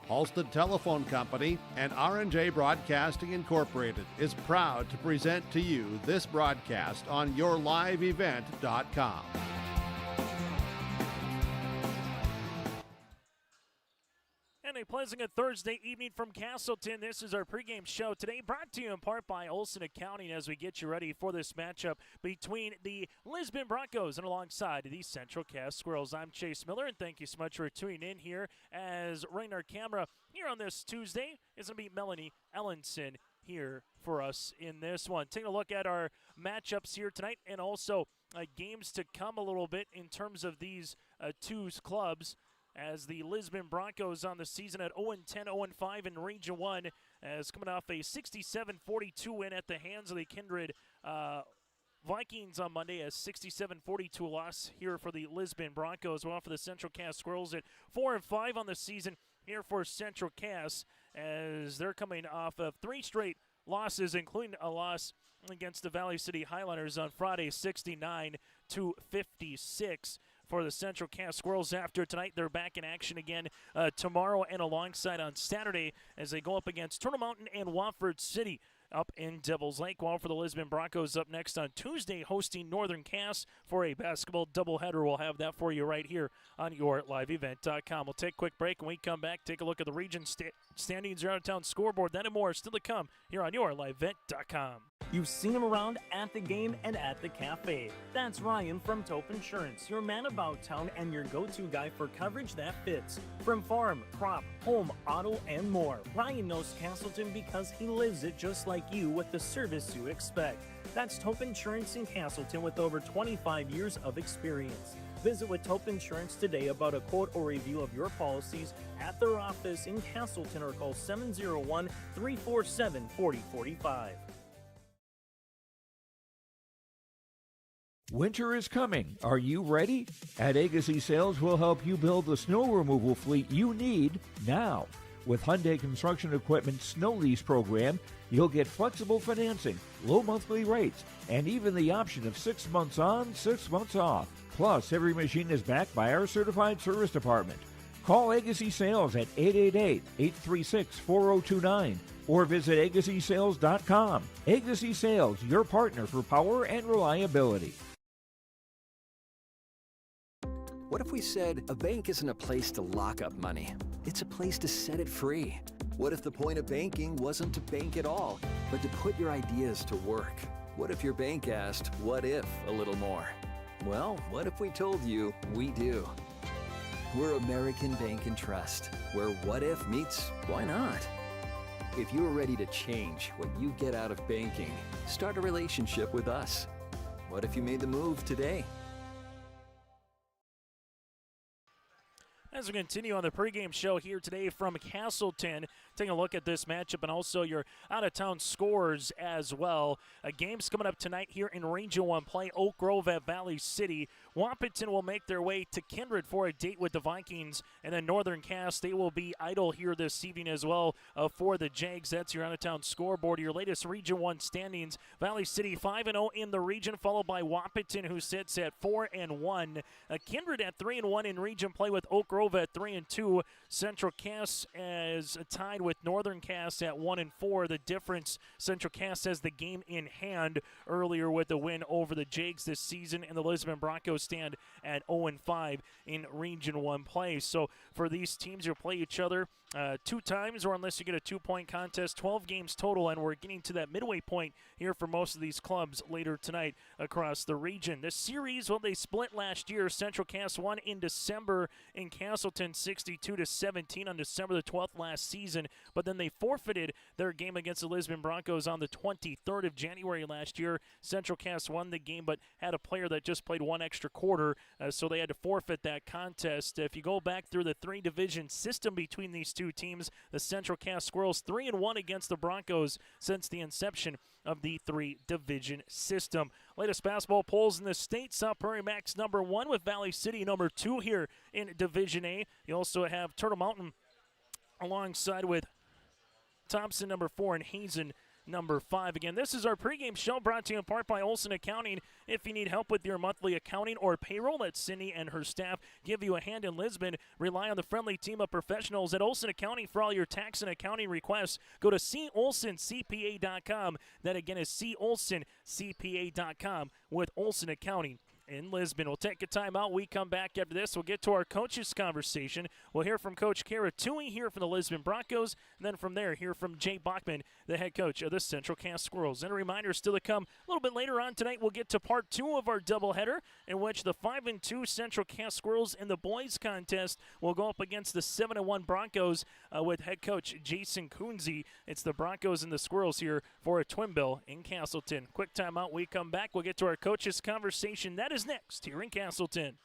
Halstead Telephone Company and R&J Broadcasting Incorporated is proud to present to you this broadcast on yourliveevent.com. And a pleasant Thursday evening from Castleton. This is our pregame show today, brought to you in part by Olson Accounting as we get you ready for this matchup between the Lisbon Broncos and alongside the Central Cass Squirrels. I'm Chase Miller, and thank you so much for tuning in here as running our camera here on this Tuesday is going to be Melanie Ellenson here for us in this one. Taking a look at our matchups here tonight and also games to come a little bit in terms of these two clubs, as the Lisbon Broncos on the season at 0-10, 0-5 in Region 1, as coming off a 67-42 win at the hands of the Kindred Vikings on Monday, a 67-42 loss here for the Lisbon Broncos. We're off for the Central Cass Squirrels at 4-5 on the season here for Central Cass, as they're coming off of 3 straight losses, including a loss against the Valley City Highlanders on Friday, 69-56. For the Central Cass Squirrels after tonight. They're back in action again tomorrow and alongside on Saturday as they go up against Turtle Mountain and Wofford City up in Devil's Lake. While for the Lisbon Broncos up next on Tuesday, hosting Northern Cass for a basketball doubleheader. We'll have that for you right here on yourliveevent.com. We'll take a quick break. When we come back, take a look at the region standings, your out-of-town scoreboard, that and more still to come here on yourliveevent.com. You've seen him around at the game and at the cafe. That's Ryan from Taupe Insurance, your man about town and your go-to guy for coverage that fits. From farm, crop, home, auto, and more. Ryan knows Castleton because he lives it just like you with the service you expect. That's Taupe Insurance in Castleton with over 25 years of experience. Visit with Taupe Insurance today about a quote or review of your policies at their office in Castleton or call 701-347-4045. Winter is coming. Are you ready? At Agassi Sales, we'll help you build the snow removal fleet you need now. With Hyundai Construction Equipment Snow Lease Program, you'll get flexible financing, low monthly rates, and even the option of 6 months on, 6 months off. Plus, every machine is backed by our certified service department. Call Agassi Sales at 888-836-4029 or visit agassisales.com. Agassi Sales, your partner for power and reliability. What if we said a bank isn't a place to lock up money? It's a place to set it free. What if the point of banking wasn't to bank at all, but to put your ideas to work? What if your bank asked, what if, a little more? Well, what if we told you we do? We're American Bank and Trust, where what if meets why not? If you're ready to change what you get out of banking, start a relationship with us. What if you made the move today? As we continue on the pregame show here today from Castleton, taking a look at this matchup and also your out-of-town scores as well. Games coming up tonight here in Region 1 play. Oak Grove at Valley City. Wahpeton will make their way to Kindred for a date with the Vikings. And then Northern Cass, they will be idle here this evening as well for the Jags. That's your out-of-town scoreboard. Your latest Region 1 standings. Valley City 5-0 in the region, followed by Wahpeton, who sits at 4-1. Kindred at 3-1 in region play with Oak Grove at 3-2. Central Cass is tied with Northern Cass at 1-4. The difference, Central Cass has the game in hand earlier with the win over the Jags this season, and the Lisbon Broncos stand at 0-5 in Region 1 play. So for these teams, you'll play each other 2 times, or unless you get a 2-point contest, 12 games total, and we're getting to that midway point here for most of these clubs later tonight across the region. This series, well, they split last year. Central Cass won in December in Castleton 62-17 on December the 12th last season, but then they forfeited their game against the Lisbon Broncos on the 23rd of January last year. Central Cass won the game, but had a player that just played 1 extra quarter, so they had to forfeit that contest. If you go back through the 3-division system between these two teams, the Central Cass Squirrels 3-1 against the Broncos since the inception of the 3-division system. Latest basketball polls in the state. South Prairie Max number 1 with Valley City number 2 here in Division A. You also have Turtle Mountain alongside with Thompson number 4 and Hazen number 5. Again, this is our pregame show brought to you in part by Olson Accounting. If you need help with your monthly accounting or payroll, let Cindy and her staff give you a hand in Lisbon. Rely on the friendly team of professionals at Olson Accounting for all your tax and accounting requests. Go to colsoncpa.com. That again is colsoncpa.com with Olson Accounting in Lisbon. We'll take a timeout. We come back after this. We'll get to our coaches' conversation. We'll hear from Coach Kara Toohey here from the Lisbon Broncos, and then from there, hear from Jay Bachmann, the head coach of the Central Cass Squirrels. And a reminder still to come a little bit later on tonight, we'll get to part 2 of our doubleheader, in which the 5-2 Central Cass Squirrels in the boys contest will go up against the 7-1 Broncos with head coach Jason Kunze. It's the Broncos and the Squirrels here for a twin bill in Castleton. Quick timeout. We come back. We'll get to our coaches' conversation. That is next here in Castleton.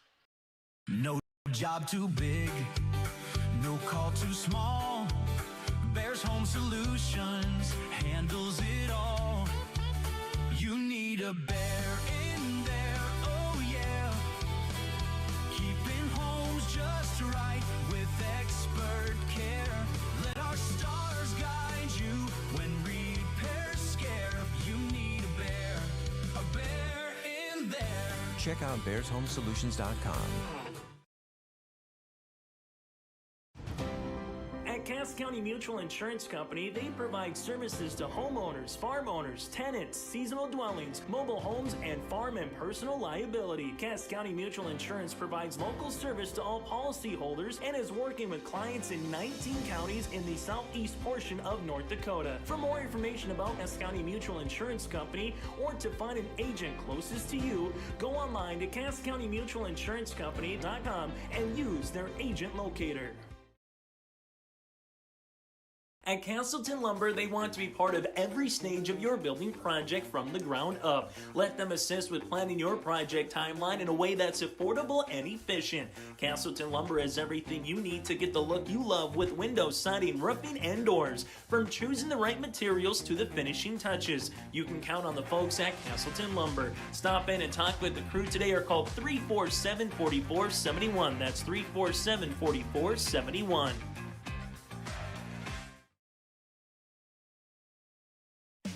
No job too big, no call too small. Bears Home Solutions handles it all. You need a bear in there, oh yeah. Keeping homes just right with expert care. Let our stars guide you when repairs scare. You need a bear in there. Check out bearshomesolutions.com. At Cass County Mutual Insurance Company, they provide services to homeowners, farm owners, tenants, seasonal dwellings, mobile homes, and farm and personal liability. Cass County Mutual Insurance provides local service to all policyholders and is working with clients in 19 counties in the southeast portion of North Dakota. For more information about Cass County Mutual Insurance Company or to find an agent closest to you, go online to CassCountyMutualInsuranceCompany.com and use their agent locator. At Castleton Lumber, they want to be part of every stage of your building project from the ground up. Let them assist with planning your project timeline in a way that's affordable and efficient. Castleton Lumber has everything you need to get the look you love with windows, siding, roofing, and doors. From choosing the right materials to the finishing touches, you can count on the folks at Castleton Lumber. Stop in and talk with the crew today or call 347-4471. That's 347-4471.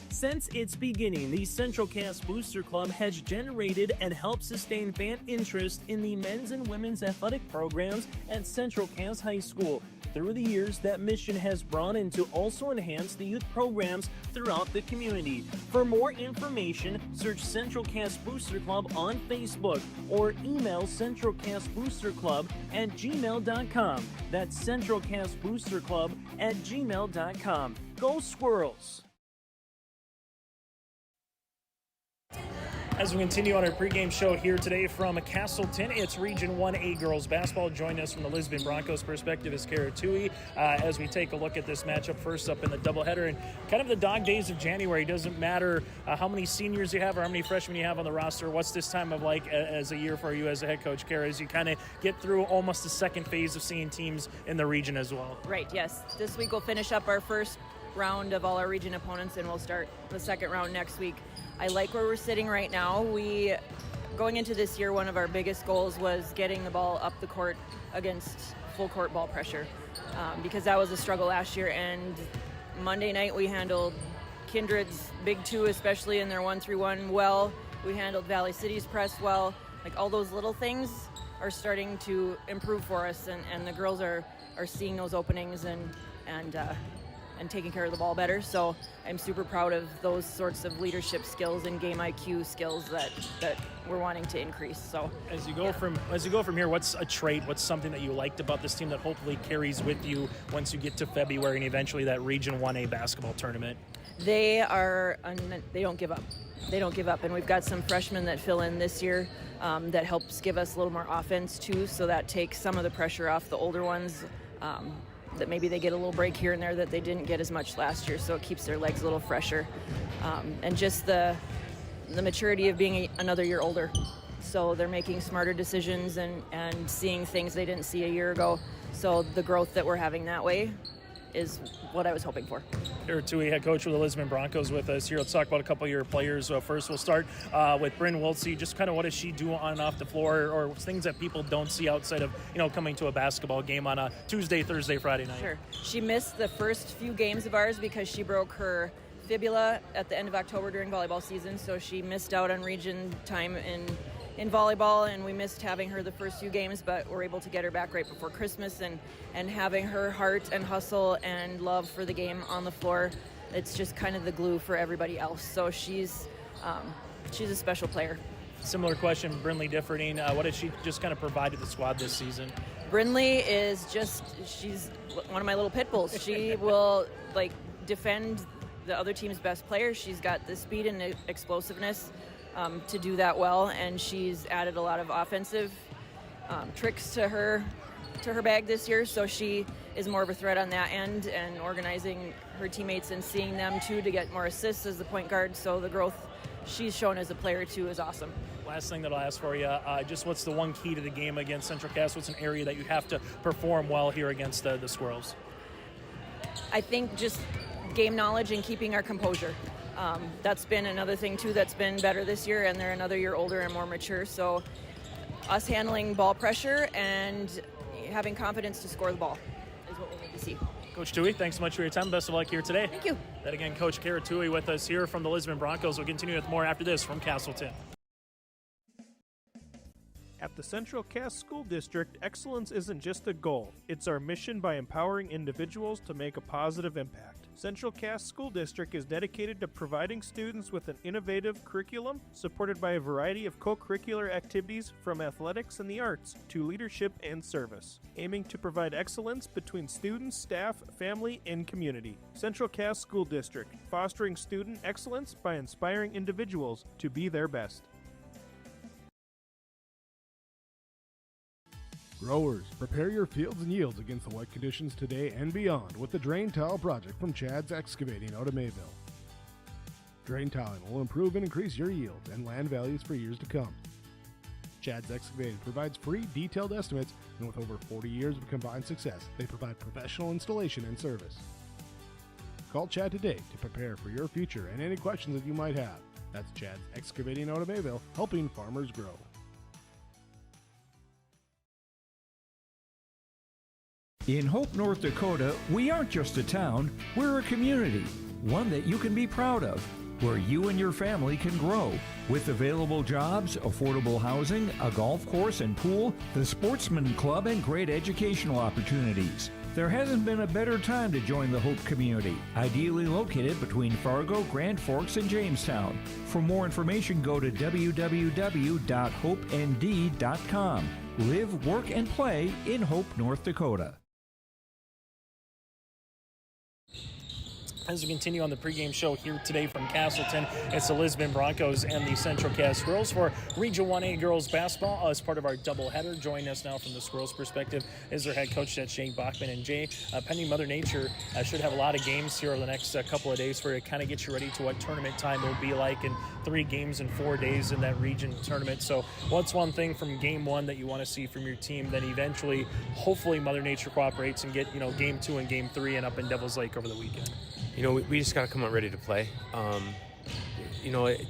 Since its beginning, the Central Cass Booster Club has generated and helped sustain fan interest in the men's and women's athletic programs at Central Cass High School. Through the years, that mission has broadened to also enhance the youth programs throughout the community. For more information, search Central Cass Booster Club on Facebook or email centralcassboosterclub@gmail.com. That's centralcassboosterclub@gmail.com. Go Squirrels! As we continue on our pregame show here today from Castleton, it's Region 1A girls basketball. Joining us from the Lisbon Broncos perspective is Kara Toohey as we take a look at this matchup first up in the doubleheader. And kind of the dog days of January, doesn't matter how many seniors you have or how many freshmen you have on the roster. What's this time of like as a year for you as a head coach, Kara, as you kind of get through almost the second phase of seeing teams in the region as well? Right, yes. This week we'll finish up our first round of all our region opponents, and we'll start the second round next week. I like where we're sitting right now. Going into this year, one of our biggest goals was getting the ball up the court against full court ball pressure, because that was a struggle last year. And Monday night we handled Kindred's Big Two, especially in their 1-3-1 well. We handled Valley City's press well. Like, all those little things are starting to improve for us, and the girls are seeing those openings and taking care of the ball better. So I'm super proud of those sorts of leadership skills and game IQ skills that we're wanting to increase. So as you go from here, what's a trait, what's something that you liked about this team that hopefully carries with you once you get to February and eventually that Region 1A basketball tournament? They don't give up. They don't give up, and we've got some freshmen that fill in this year that helps give us a little more offense too, so that takes some of the pressure off the older ones, that maybe they get a little break here and there that they didn't get as much last year, so it keeps their legs a little fresher. And just the maturity of being another year older. So they're making smarter decisions and seeing things they didn't see a year ago. So the growth that we're having that way is what I was hoping for. Kara Toohey, head coach for the Lisbon Broncos, with us here. Let's talk about a couple of your players. First, we'll start with Bryn Wiltsey. Just kind of what does she do on and off the floor, or things that people don't see outside of coming to a basketball game on a Tuesday, Thursday, Friday night? Sure. She missed the first few games of ours because she broke her fibula at the end of October during volleyball season, so she missed out on region time in volleyball, and we missed having her the first few games, but we're able to get her back right before Christmas, and having her heart and hustle and love for the game on the floor, it's just kind of the glue for everybody else. So she's a special player. Similar question, Brinley Differding. What did she just kind of provide to the squad this season? Brinley she's one of my little pit bulls. She will defend the other team's best players. She's got the speed and explosiveness to do that well, and she's added a lot of offensive tricks to her bag this year, so she is more of a threat on that end and organizing her teammates and seeing them too to get more assists as the point guard. So the growth she's shown as a player too is awesome. Last thing that I'll ask for you, just what's the one key to the game against Central Cass? What's an area that you have to perform well here against the Squirrels? I think just game knowledge and keeping our composure. That's been another thing too that's been better this year, and they're another year older and more mature. So us handling ball pressure and having confidence to score the ball is what we need to see. Coach Tui, thanks so much for your time. Best of luck here today. Thank you. That again, Coach Kara Tui with us here from the Lisbon Broncos. We'll continue with more after this from Castleton. At the Central Cass School District, excellence isn't just a goal. It's our mission by empowering individuals to make a positive impact. Central Cass School District is dedicated to providing students with an innovative curriculum supported by a variety of co-curricular activities from athletics and the arts to leadership and service, aiming to provide excellence between students, staff, family, and community. Central Cass School District, fostering student excellence by inspiring individuals to be their best. Growers, prepare your fields and yields against the wet conditions today and beyond with the Drain Tile project from Chad's Excavating out of Mayville. Drain tiling will improve and increase your yields and land values for years to come. Chad's Excavating provides free detailed estimates, and with over 40 years of combined success, they provide professional installation and service. Call Chad today to prepare for your future and any questions that you might have. That's Chad's Excavating out of Mayville, helping farmers grow. In Hope, North Dakota, we aren't just a town, we're a community, one that you can be proud of, where you and your family can grow. With available jobs, affordable housing, a golf course and pool, the Sportsman Club, and great educational opportunities. There hasn't been a better time to join the Hope community, ideally located between Fargo, Grand Forks, and Jamestown. For more information, go to www.hopend.com. Live, work, and play in Hope, North Dakota. As we continue on the pregame show here today from Castleton, it's the Lisbon Broncos and the Central Cass Squirrels for Region 1A girls basketball as part of our doubleheader. Joining us now from the Squirrels' perspective is their head coach, that's Jay Bachmann. And Jay, pending Mother Nature, should have a lot of games here over the next couple of days for you to kind of get you ready to what tournament time will be like in 3 games in 4 days in that region tournament. So what's one thing from game 1 that you want to see from your team that eventually, hopefully, Mother Nature cooperates and get, game 2 and game 3 and up in Devil's Lake over the weekend? We just got to come out ready to play.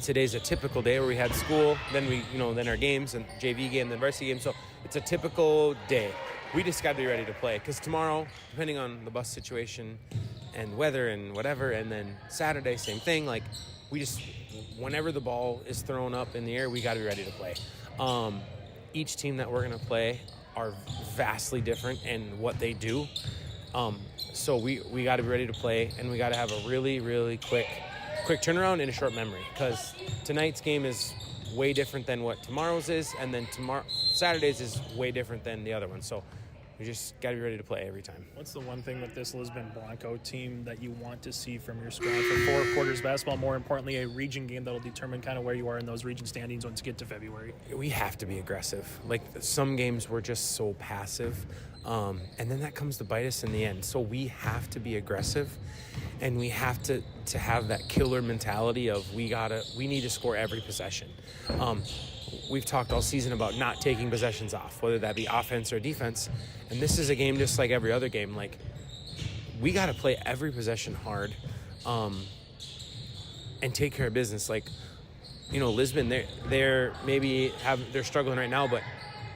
Today's a typical day where we had school, then then our games and JV game, then varsity game. So it's a typical day. We just got to be ready to play because tomorrow, depending on the bus situation and weather and whatever, and then Saturday, same thing. Whenever the ball is thrown up in the air, we got to be ready to play. Each team that we're going to play are vastly different in what they do. So we got to be ready to play, and we got to have a really, really quick turnaround in a short memory because tonight's game is way different than what tomorrow's is, and then Saturday's is way different than the other one. So we just got to be ready to play every time. What's the one thing with this Lisbon Bronco team that you want to see from your squad for 4 quarters basketball? More importantly, a region game that'll determine kind of where you are in those region standings once you get to February. We have to be aggressive. Some games we're just so passive. And then that comes to bite us in the end. So we have to be aggressive, and we have to have that killer mentality of we need to score every possession. We've talked all season about not taking possessions off, whether that be offense or defense. And this is a game just like every other game. We got to play every possession hard, and take care of business. Lisbon, they're struggling right now, but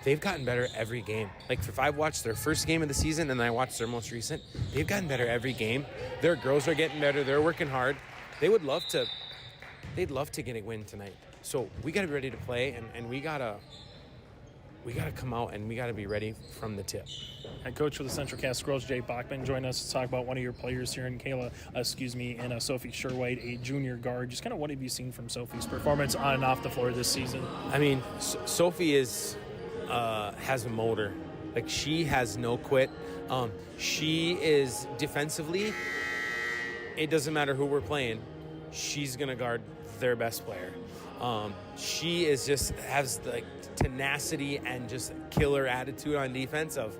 they've gotten better every game. If I've watched their first game of the season and I watched their most recent, they've gotten better every game. Their girls are getting better. They're working hard. they would love to. They'd love to get a win tonight. So we got to be ready to play, and we gotta come out and we got to be ready from the tip. Head coach for the Central Cass Squirrels, Jay Bachmann, joined us to talk about one of your players here in Sophie Sherwhite, a junior guard. Just kind of what have you seen from Sophie's performance on and off the floor this season? I mean, Sophie has a motor. Like, she has no quit. She is defensively, it doesn't matter who we're playing, she's going to guard their best player. She is just has like tenacity and just killer attitude on defense of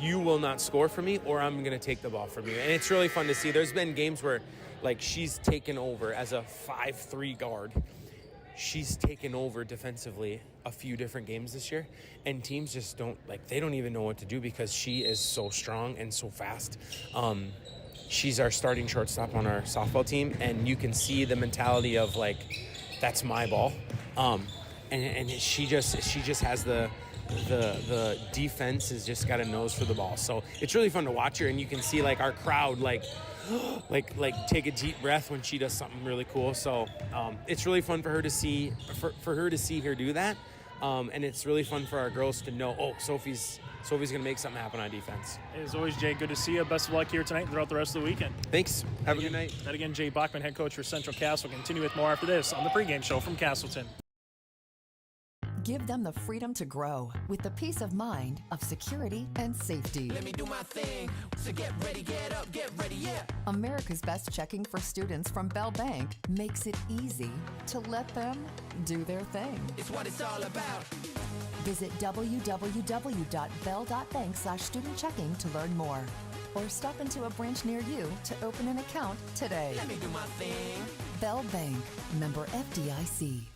you will not score for me or I'm going to take the ball from you. And it's really fun to see. There's been games where like she's taken over as a 5'3" guard. She's taken over defensively a few different games this year, and teams just they don't even know what to do because she is so strong and so fast. She's our starting shortstop on our softball team, and you can see the mentality of like, that's my ball. And she just has the defense has just got a nose for the ball. So it's really fun to watch her, and you can see like our crowd like take a deep breath when she does something really cool. So it's really fun for her to see her do that. And it's really fun for our girls to know, Sophie's going to make something happen on defense. As always, Jay, good to see you. Best of luck here tonight and throughout the rest of the weekend. Thanks. Have a good night. That again, Jay Bachmann, head coach for Central Cass. We'll continue with more after this on the pregame show from Castleton. Give them the freedom to grow with the peace of mind of security and safety. Let me do my thing. So get ready, get up, get ready, yeah. America's Best Checking for students from Bell Bank makes it easy to let them do their thing. It's what it's all about. Visit www.bell.bank/student-checking to learn more. Or stop into a branch near you to open an account today. Let me do my thing. Bell Bank, member FDIC.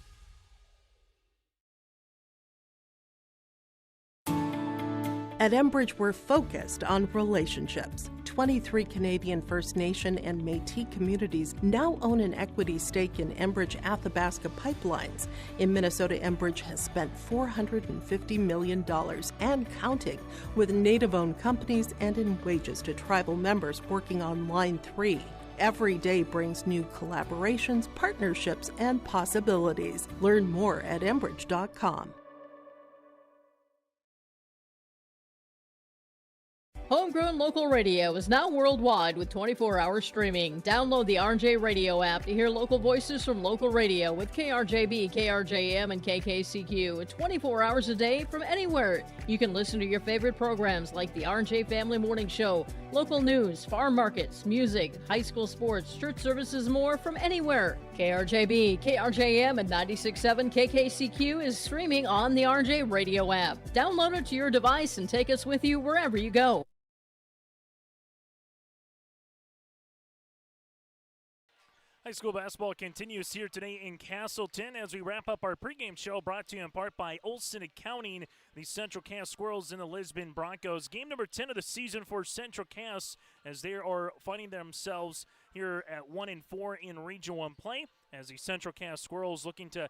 At Enbridge, we're focused on relationships. 23 Canadian First Nation and Métis communities now own an equity stake in Enbridge Athabasca Pipelines. In Minnesota, Enbridge has spent $450 million and counting with Native-owned companies and in wages to tribal members working on Line 3. Every day brings new collaborations, partnerships, and possibilities. Learn more at Enbridge.com. Homegrown local radio is now worldwide with 24-hour streaming. Download the RJ Radio app to hear local voices from local radio with KRJB, KRJM, and KKCQ 24 hours a day from anywhere. You can listen to your favorite programs like the RJ Family Morning Show, local news, farm markets, music, high school sports, church services, more from anywhere. KRJB, KRJM, and 96.7 KKCQ is streaming on the RJ Radio app. Download it to your device and take us with you wherever you go. High school basketball continues here today in Castleton as we wrap up our pregame show, brought to you in part by Olson Accounting, the Central Cass Squirrels and the Lisbon Broncos. Game number 10 of the season for Central Cass as they are finding themselves here at 1-4 in Region 1 play, as the Central Cass Squirrels looking to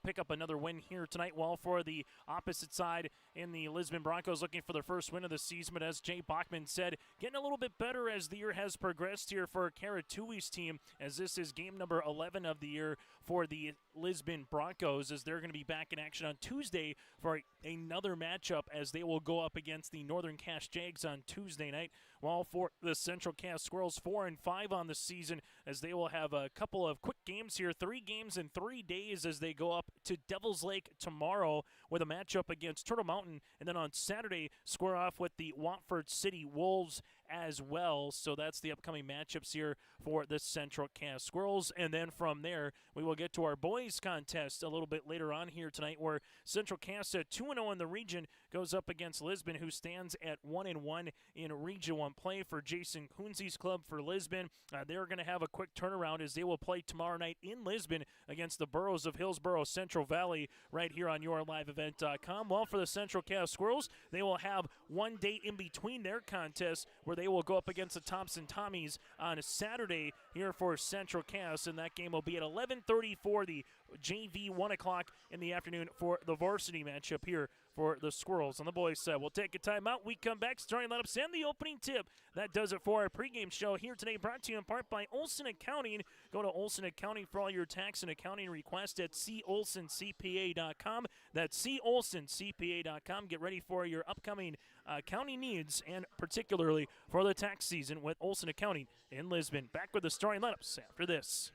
pick up another win here tonight, while for the opposite side in the Lisbon Broncos looking for their first win of the season. But as Jay Bachmann said, getting a little bit better as the year has progressed here for Karatui's team, as this is game number 11 of the year for the Lisbon Broncos, as they're going to be back in action on Tuesday for another matchup as they will go up against the Northern Cass Jags on Tuesday night, while for the Central Cass Squirrels 4-5 on the season, as they will have a couple of quick games here, 3 games in 3 days as they go up to Devil's Lake tomorrow with a matchup against Turtle Mountain, and then on Saturday square off with the Watford City Wolves as well. So that's the upcoming matchups here for the Central Cass Squirrels. And then from there, we will get to our boys contest a little bit later on here tonight, where Central Cass at 2-0 in the region goes up against Lisbon, who stands at 1-1 in Region 1 play. For Jason Kunze's club for Lisbon, they're going to have a quick turnaround as they will play tomorrow night in Lisbon against the Burros of Hillsborough Central Valley right here on yourliveevent.com. While for the Central Cass Squirrels, they will have one day in between their contests where they will go up against the Thompson Tommies on a Saturday here for Central Cass, and that game will be at 11:30 for the JV 1 o'clock in the afternoon for the varsity matchup here for the Squirrels. On the boys' side, we'll take a timeout. We come back, starting lineups and the opening tip. That does it for our pregame show here today, brought to you in part by Olson Accounting. Go to Olson Accounting for all your tax and accounting requests at colsoncpa.com. That's colsoncpa.com. Get ready for your upcoming accounting needs, and particularly for the tax season with Olson Accounting in Lisbon. Back with the starting lineups after this.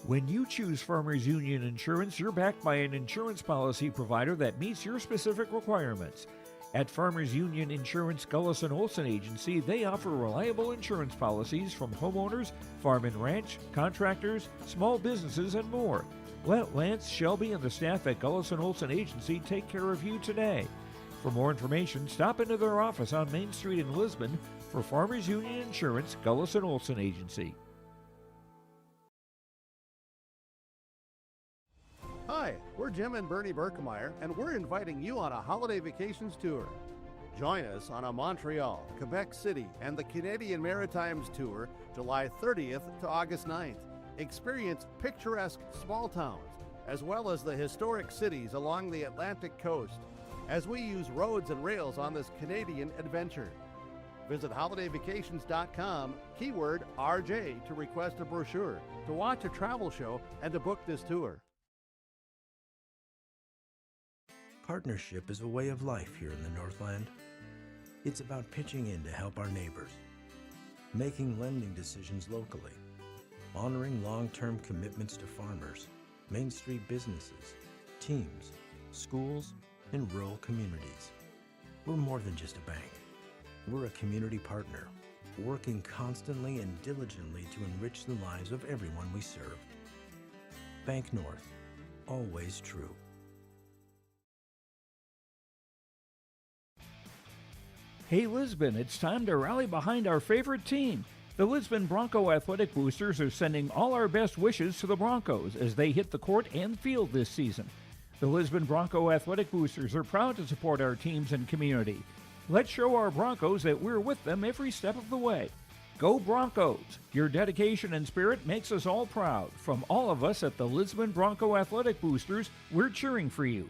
When you choose Farmers Union Insurance, you're backed by an insurance policy provider that meets your specific requirements. At Farmers Union Insurance Gullison Olson Agency, they offer reliable insurance policies from homeowners, farm and ranch, contractors, small businesses, and more. Let Lance, Shelby, and the staff at Gullison Olson Agency take care of you today. For more information, stop into their office on Main Street in Lisbon for Farmers Union Insurance Gullison Olson Agency. Hi, we're Jim and Bernie Berkemeyer, and we're inviting you on a holiday vacations tour. Join us on a Montreal, Quebec City, and the Canadian Maritimes tour, July 30th to August 9th. Experience picturesque small towns, as well as the historic cities along the Atlantic coast, as we use roads and rails on this Canadian adventure. Visit holidayvacations.com, keyword RJ, to request a brochure, to watch a travel show, and to book this tour. Partnership is a way of life here in the Northland. It's about pitching in to help our neighbors, making lending decisions locally, honoring long-term commitments to farmers, Main Street businesses, teams, schools, and rural communities. We're more than just a bank. We're a community partner, working constantly and diligently to enrich the lives of everyone we serve. Bank North, always true. Hey Lisbon, it's time to rally behind our favorite team. The Lisbon Bronco Athletic Boosters are sending all our best wishes to the Broncos as they hit the court and field this season. The Lisbon Bronco Athletic Boosters are proud to support our teams and community. Let's show our Broncos that we're with them every step of the way. Go Broncos! Your dedication and spirit makes us all proud. From all of us at the Lisbon Bronco Athletic Boosters, we're cheering for you.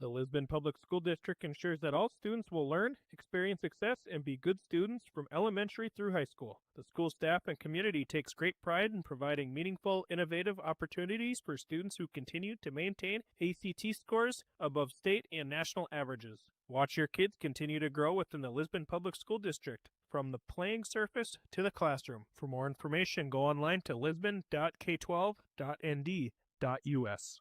The Lisbon Public School District ensures that all students will learn, experience success, and be good students from elementary through high school. The school staff and community takes great pride in providing meaningful, innovative opportunities for students who continue to maintain ACT scores above state and national averages. Watch your kids continue to grow within the Lisbon Public School District, from the playing surface to the classroom. For more information, go online to lisbon.k12.nd.us.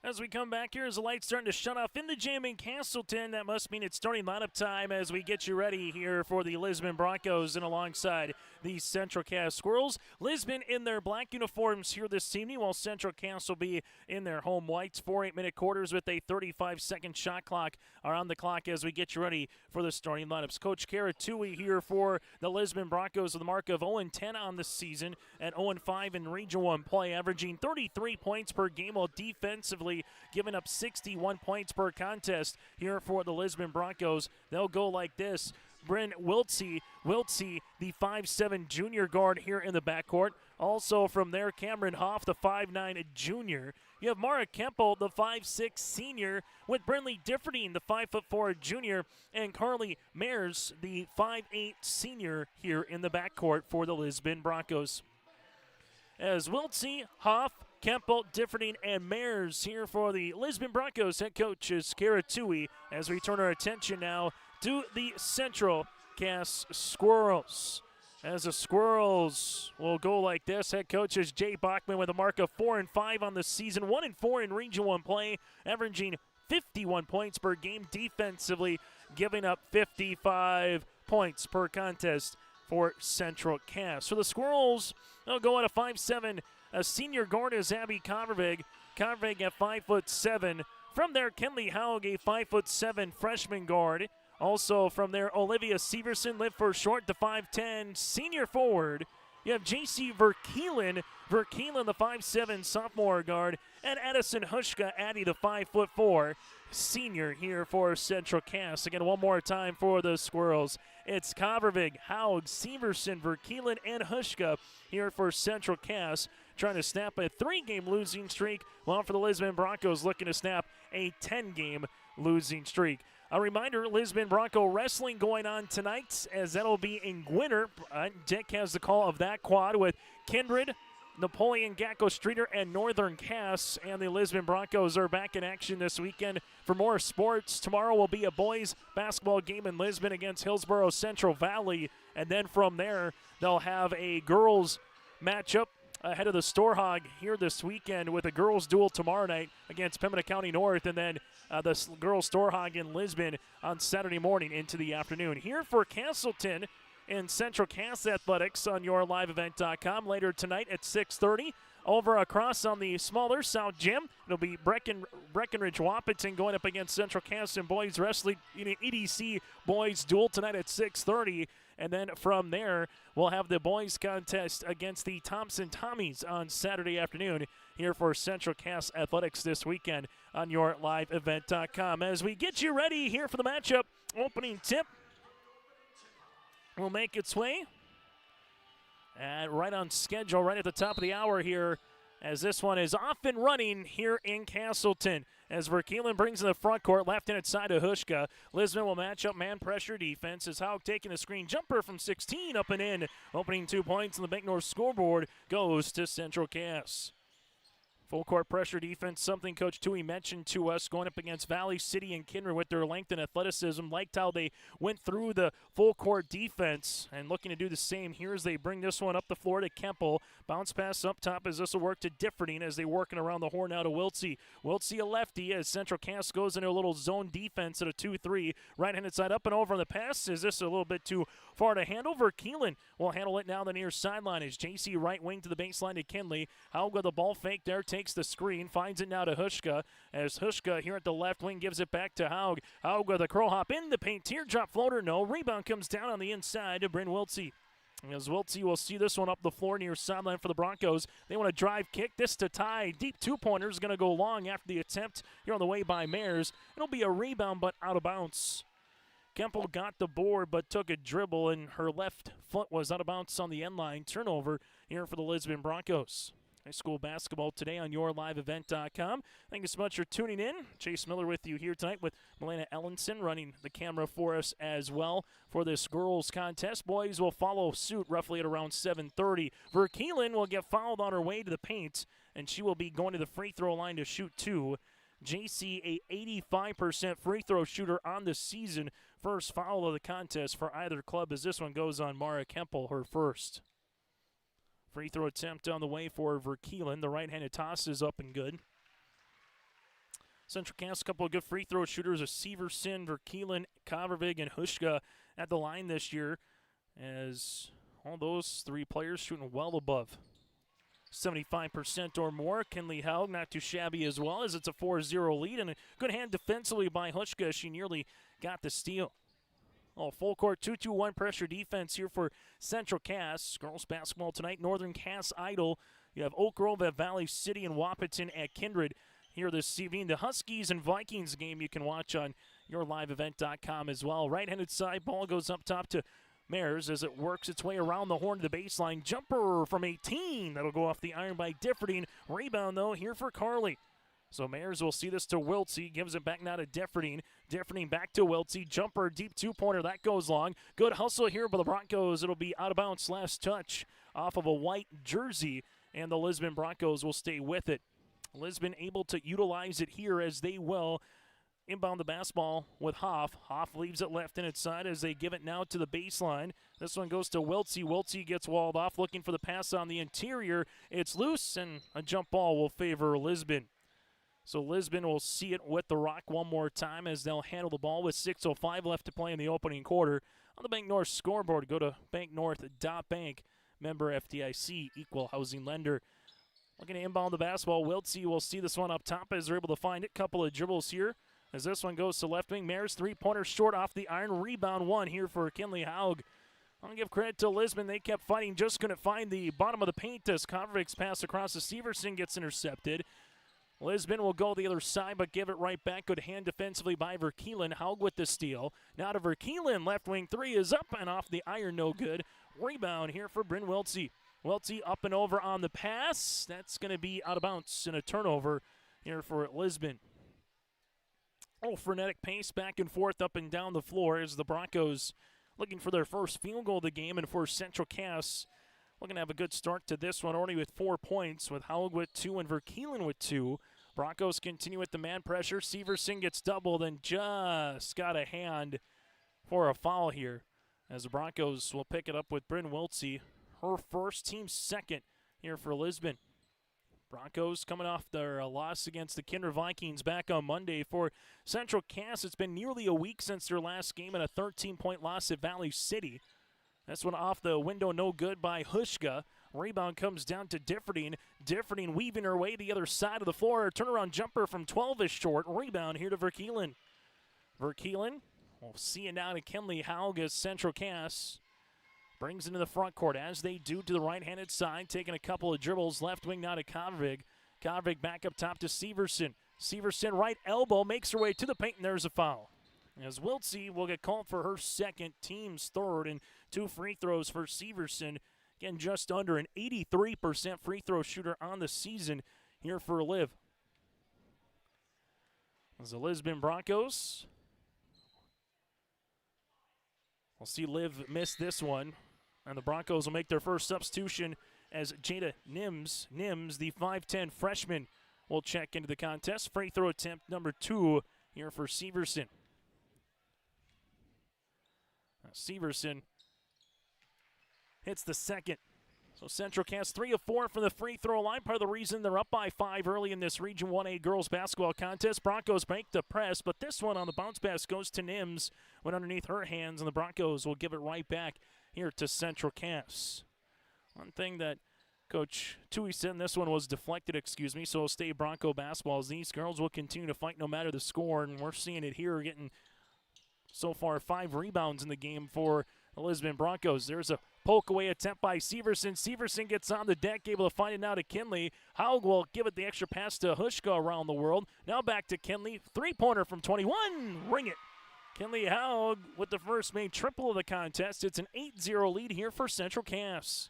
As we come back here, as the lights starting to shut off in the gym in Castleton, that must mean it's starting lineup time as we get you ready here for the Lisbon Broncos and alongside the Central Cass Squirrels. Lisbon in their black uniforms here this evening, while Central Cass will be in their home whites. 4 8-minute quarters with a 35-second shot clock are on the clock as we get you ready for the starting lineups. Coach Kara Tui here for the Lisbon Broncos with a mark of 0-10 on the season and 0-5 in Region 1 play, averaging 33 points per game while defensively giving up 61 points per contest here for the Lisbon Broncos. They'll go like this. Bryn Wiltsey, the 5'7 junior guard here in the backcourt. Also from there, Cameron Hoff, the 5'9 junior. You have Mara Kemple, the 5'6 senior, with Brinley Differding, the 5'4 junior, and Carly Mayers, the 5'8 senior here in the backcourt for the Lisbon Broncos. As Wiltsey, Hoff, Kemple, Differding, and Mayers here for the Lisbon Broncos. Head coach is Kara Tui as we turn our attention now to the Central Cass Squirrels. As the Squirrels will go like this, head coach is Jay Bachmann with a mark of 4-5 on the season, 1-4 in Region 1 play, averaging 51 points per game defensively, giving up 55 points per contest for Central Cass. For the Squirrels, they'll go at a 5'7". A senior guard is Abby Convervig. Convervig at 5'7". From there, Kenley Haug, a 5'7" freshman guard. Also from there, Olivia Severson, live for short, to 5'10", senior forward. You have J.C. Verkeelen, the 5'7" sophomore guard, and Edison Hushka Addy, the 5'4" senior here for Central Cass. Again, one more time for the Squirrels. It's Kavervig, Haug, Severson, Verkeelen, and Hushka here for Central Cass, trying to snap a 3-game losing streak, while for the Lisbon Broncos looking to snap a 10-game losing streak. A reminder, Lisbon Bronco Wrestling going on tonight, as that'll be in Gwinner. Dick has the call of that quad with Kindred, Napoleon, Gacko Streeter, and Northern Cass. And the Lisbon Broncos are back in action this weekend for more sports. Tomorrow will be a boys basketball game in Lisbon against Hillsborough Central Valley. And then from there, they'll have a girls matchup ahead of the Storehog here this weekend with a girls duel tomorrow night against Pembina County North, and then the girls Storehog in Lisbon on Saturday morning into the afternoon. Here for Castleton in Central Cass Athletics on yourliveevent.com later tonight at 6:30. Over across on the smaller South Gym, it'll be Breckenridge Wahpeton going up against Central Cass and boys wrestling EDC boys duel tonight at 6:30. And then from there, we'll have the boys contest against the Thompson Tommies on Saturday afternoon here for Central Cass Athletics this weekend on yourliveevent.com. As we get you ready here for the matchup, opening tip will make its way. And right on schedule, right at the top of the hour here, as this one is off and running here in Castleton. As Verkeelen brings in the front court, left-handed side to Hushka. Lisbon will match up man pressure defense as Haug taking a screen jumper from 16 up and in. Opening 2 points on the Bank North scoreboard goes to Central Cass. Full court pressure defense, something Coach Toohey mentioned to us going up against Valley City and Kindred with their length and athleticism. Liked how they went through the full court defense and looking to do the same here as they bring this one up the floor to Kemple. Bounce pass up top as this will work to Differding as they're working around the horn now to Wiltsey. Wiltsey a lefty as Central Cass goes into a little zone defense at a 2-3. Right-handed side up and over on the pass. Is this a little bit too far to handle? Verkeelen will handle it now the near sideline as JC right wing to the baseline to Kinley. Haug with the ball fake there, takes the screen, finds it now to Hushka, as Hushka here at the left wing gives it back to Haug. Haug with a crow hop in the paint, teardrop floater, no. Rebound comes down on the inside to Bryn Wiltsey. As Wiltsey will see this one up the floor near sideline for the Broncos. They want to drive kick this to tie. Deep two-pointer is going to go long after the attempt here on the way by Mayers. It'll be a rebound but out of bounds. Kemple got the board but took a dribble, and her left foot was out of bounds on the end line. Turnover here for the Lisbon Broncos. High school basketball today on yourliveevent.com. Thank you so much for tuning in. Chase Miller with you here tonight with Milena Ellenson running the camera for us as well for this girls contest. Boys will follow suit roughly at around 7:30. Verkeelen will get fouled on her way to the paint, and she will be going to the free throw line to shoot 2. JC, a 85% free throw shooter on the season. First foul of the contest for either club as this one goes on Mara Kemple, her first. Free throw attempt on the way for Verkeelen. The right-handed toss is up and good. Central Cass, a couple of good free throw shooters, Severson, Verkeelen, Kavervig, and Hushka at the line this year, as all those 3 players shooting well above 75% or more. Kinley Haug not too shabby as well, as it's a 4-0 lead, and a good hand defensively by Hushka. She nearly got the steal. Full court 2-2-1 pressure defense here for Central Cass. Girls basketball tonight, Northern Cass Idle. You have Oak Grove at Valley City and Wahpeton at Kindred here this evening. The Huskies and Vikings game you can watch on yourliveevent.com as well. Right-handed side, ball goes up top to Mayers as it works its way around the horn to the baseline. Jumper from 18. That'll go off the iron by Differding. Rebound, though, here for Carly. So Mayers will see this to Wiltsey, gives it back now to Differding. Differding back to Wiltsey, jumper, deep two-pointer, that goes long. Good hustle here by the Broncos. It'll be out of bounds, last touch off of a white jersey, and the Lisbon Broncos will stay with it. Lisbon able to utilize it here as they will inbound the basketball with Hoff. Hoff leaves it left in its side as they give it now to the baseline. This one goes to Wiltsey. Wiltsey gets walled off, looking for the pass on the interior. It's loose, and a jump ball will favor Lisbon. So Lisbon will see it with the rock one more time as they'll handle the ball with 6:05 left to play in the opening quarter. On the Bank North scoreboard, go to banknorth.bank, member FDIC, equal housing lender. Looking to inbound the basketball. Wiltsey will see this one up top as they're able to find it. Couple of dribbles here as this one goes to left wing. Mayers 3-pointer short off the iron. Rebound 1 here for Kinley Haug. I'll give credit to Lisbon. They kept fighting, just couldn't find the bottom of the paint as Convervik's pass across to Severson gets intercepted. Lisbon will go the other side, but give it right back. Good hand defensively by Verkeelen. Haug with the steal. Now to Verkeelen. Left wing three is up and off the iron. No good. Rebound here for Bryn Wiltsey. Wiltsey up and over on the pass. That's going to be out of bounds and a turnover here for Lisbon. Oh, frenetic pace back and forth up and down the floor as the Broncos looking for their first field goal of the game, and for Central Cass looking to have a good start to this one, already with 4 points, with Haug with 2 and Verkeelen with 2. Broncos continue with the man pressure. Severson gets doubled and just got a hand for a foul here, as the Broncos will pick it up with Bryn Wiltsey, her first, team second here for Lisbon. Broncos coming off their loss against the Kinder Vikings back on Monday. For Central Cass, it's been nearly a week since their last game and a 13-point loss at Valley City. This one off the window, no good by Hushka. Rebound comes down to Differding. Differding weaving her way the other side of the floor. Turnaround jumper from 12 is short. Rebound here to Verkeelen. Verkeelen, we'll see it now to Kenley Haug as Central Cass brings into the front court, as they do to the right-handed side, taking a couple of dribbles. Left wing now to Convig. Convig back up top to Severson. Severson right elbow, makes her way to the paint, and there's a foul. As Wiltsey will get called for her second, team's third, and 2 free throws for Severson. Again, just under an 83% free throw shooter on the season here for Liv. As the Lisbon Broncos, we'll see Liv miss this one. And the Broncos will make their first substitution as Jada Nims, the 5'10 freshman, will check into the contest. Free throw attempt number 2 here for Severson. Severson hits the second. So Central Cass 3 of 4 from the free throw line. Part of the reason they're up by 5 early in this Region 1A girls basketball contest. Broncos break the press, but this one on the bounce pass goes to Nims. Went underneath her hands, and the Broncos will give it right back here to Central Cass. One thing that Coach Tui said in this one was deflected, so it'll stay Bronco basketball, as these girls will continue to fight no matter the score, and we're seeing it here, getting so far 5 rebounds in the game for the Lisbon Broncos. There's a poke away attempt by Severson. Severson gets on the deck, able to find it now to Kinley. Haug will give it the extra pass to Hushka around the world. Now back to Kinley. 3-pointer from 21. Ring it. Kinley Haug with the first made triple of the contest. It's an 8-0 lead here for Central Cass.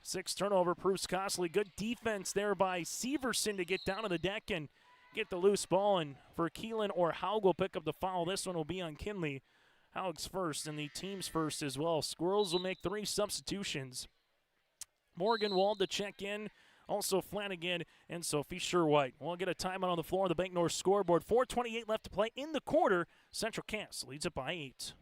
6 turnover proves costly. Good defense there by Severson to get down to the deck and get the loose ball. And for Keelan or Haug will pick up the foul. This one will be on Kinley. Haug's first and the team's first as well. Squirrels will make 3 substitutions. Morgan-Wald to check in. Also Flanagan and Sophie Sherwhite. We'll get a timeout on the floor of the Bank North scoreboard. 4:28 left to play in the quarter. Central Cass leads it by 8.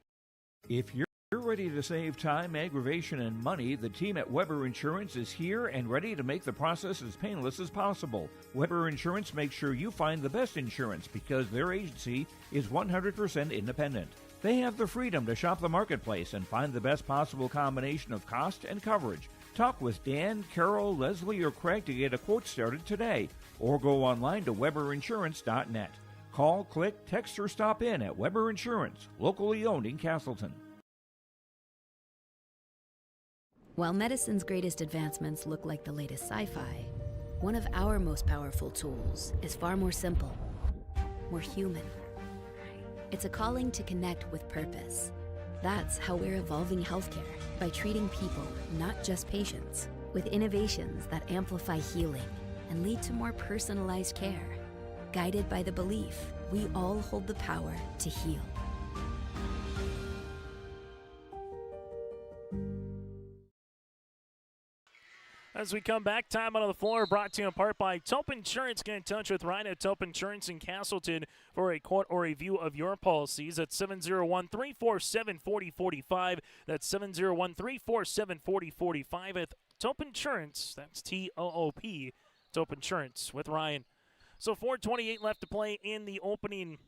If you're ready to save time, aggravation, and money, the team at Weber Insurance is here and ready to make the process as painless as possible. Weber Insurance makes sure you find the best insurance because their agency is 100% independent. They have the freedom to shop the marketplace and find the best possible combination of cost and coverage. Talk with Dan, Carol, Leslie, or Craig to get a quote started today, or go online to weberinsurance.net. Call, click, text, or stop in at Weber Insurance, locally owned in Castleton. While medicine's greatest advancements look like the latest sci-fi, one of our most powerful tools is far more simple, more human. It's a calling to connect with purpose. That's how we're evolving healthcare, by treating people, not just patients, with innovations that amplify healing and lead to more personalized care. Guided by the belief we all hold the power to heal. As we come back, time out on the floor brought to you in part by Tope Insurance. Get in touch with Ryan at Tope Insurance in Castleton for a quote or review of your policies at 701-347-4045. That's 701-347-4045 at Tope Insurance. That's T-O-O-P, Tope Insurance with Ryan. So 4:28 left to play in the opening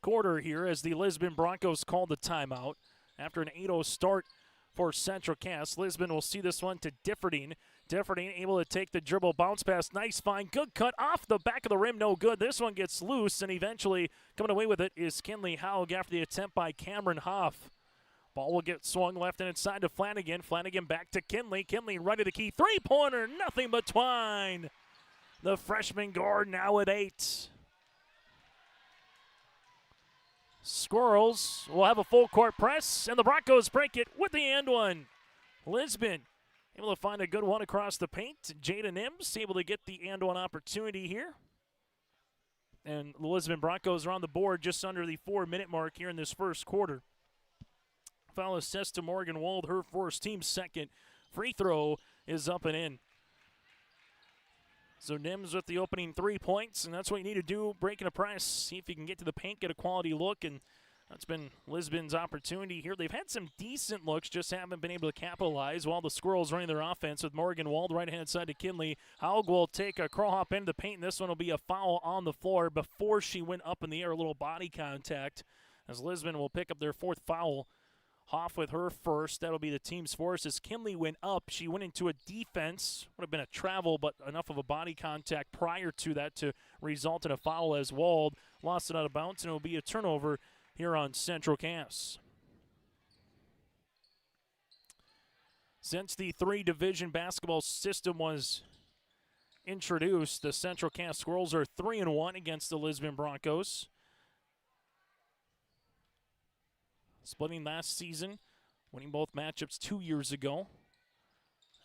quarter here as the Lisbon Broncos called the timeout after an 8-0 start for Central Cass. Lisbon will see this one to Differding. Differding able to take the dribble, bounce pass, nice find, good cut off the back of the rim, no good. This one gets loose, and eventually coming away with it is Kinley Haug after the attempt by Cameron Hoff. Ball will get swung left and inside to Flanagan. Flanagan back to Kinley. Kinley right to the key. Three-pointer, nothing but twine. The freshman guard now at 8. Squirrels will have a full court press, and the Broncos break it with the and one. Lisbon able to find a good one across the paint. Jada Nims able to get the and one opportunity here. And the Lisbon Broncos are on the board just under the 4-minute mark here in this first quarter. Foul assessed to Morgan Wald, her first, team second. Free throw is up and in. So Nims with the opening 3 points, and that's what you need to do, breaking a press, see if you can get to the paint, get a quality look, and that's been Lisbon's opportunity here. They've had some decent looks, just haven't been able to capitalize while the Squirrels running their offense with Morgan Wald right-hand side to Kinley. Haug will take a crawl hop into the paint, and this one will be a foul on the floor before she went up in the air, a little body contact, as Lisbon will pick up their 4th foul. Hoff with her first. That'll be the team's fourth. As Kinley went up, she went into a defense. Would have been a travel, but enough of a body contact prior to that to result in a foul as Wald lost it out of bounds, and it will be a turnover here on Central Cass. Since the 3-division basketball system was introduced, the Central Cass Squirrels are 3-1 against the Lisbon Broncos. Splitting last season, winning both matchups 2 years ago.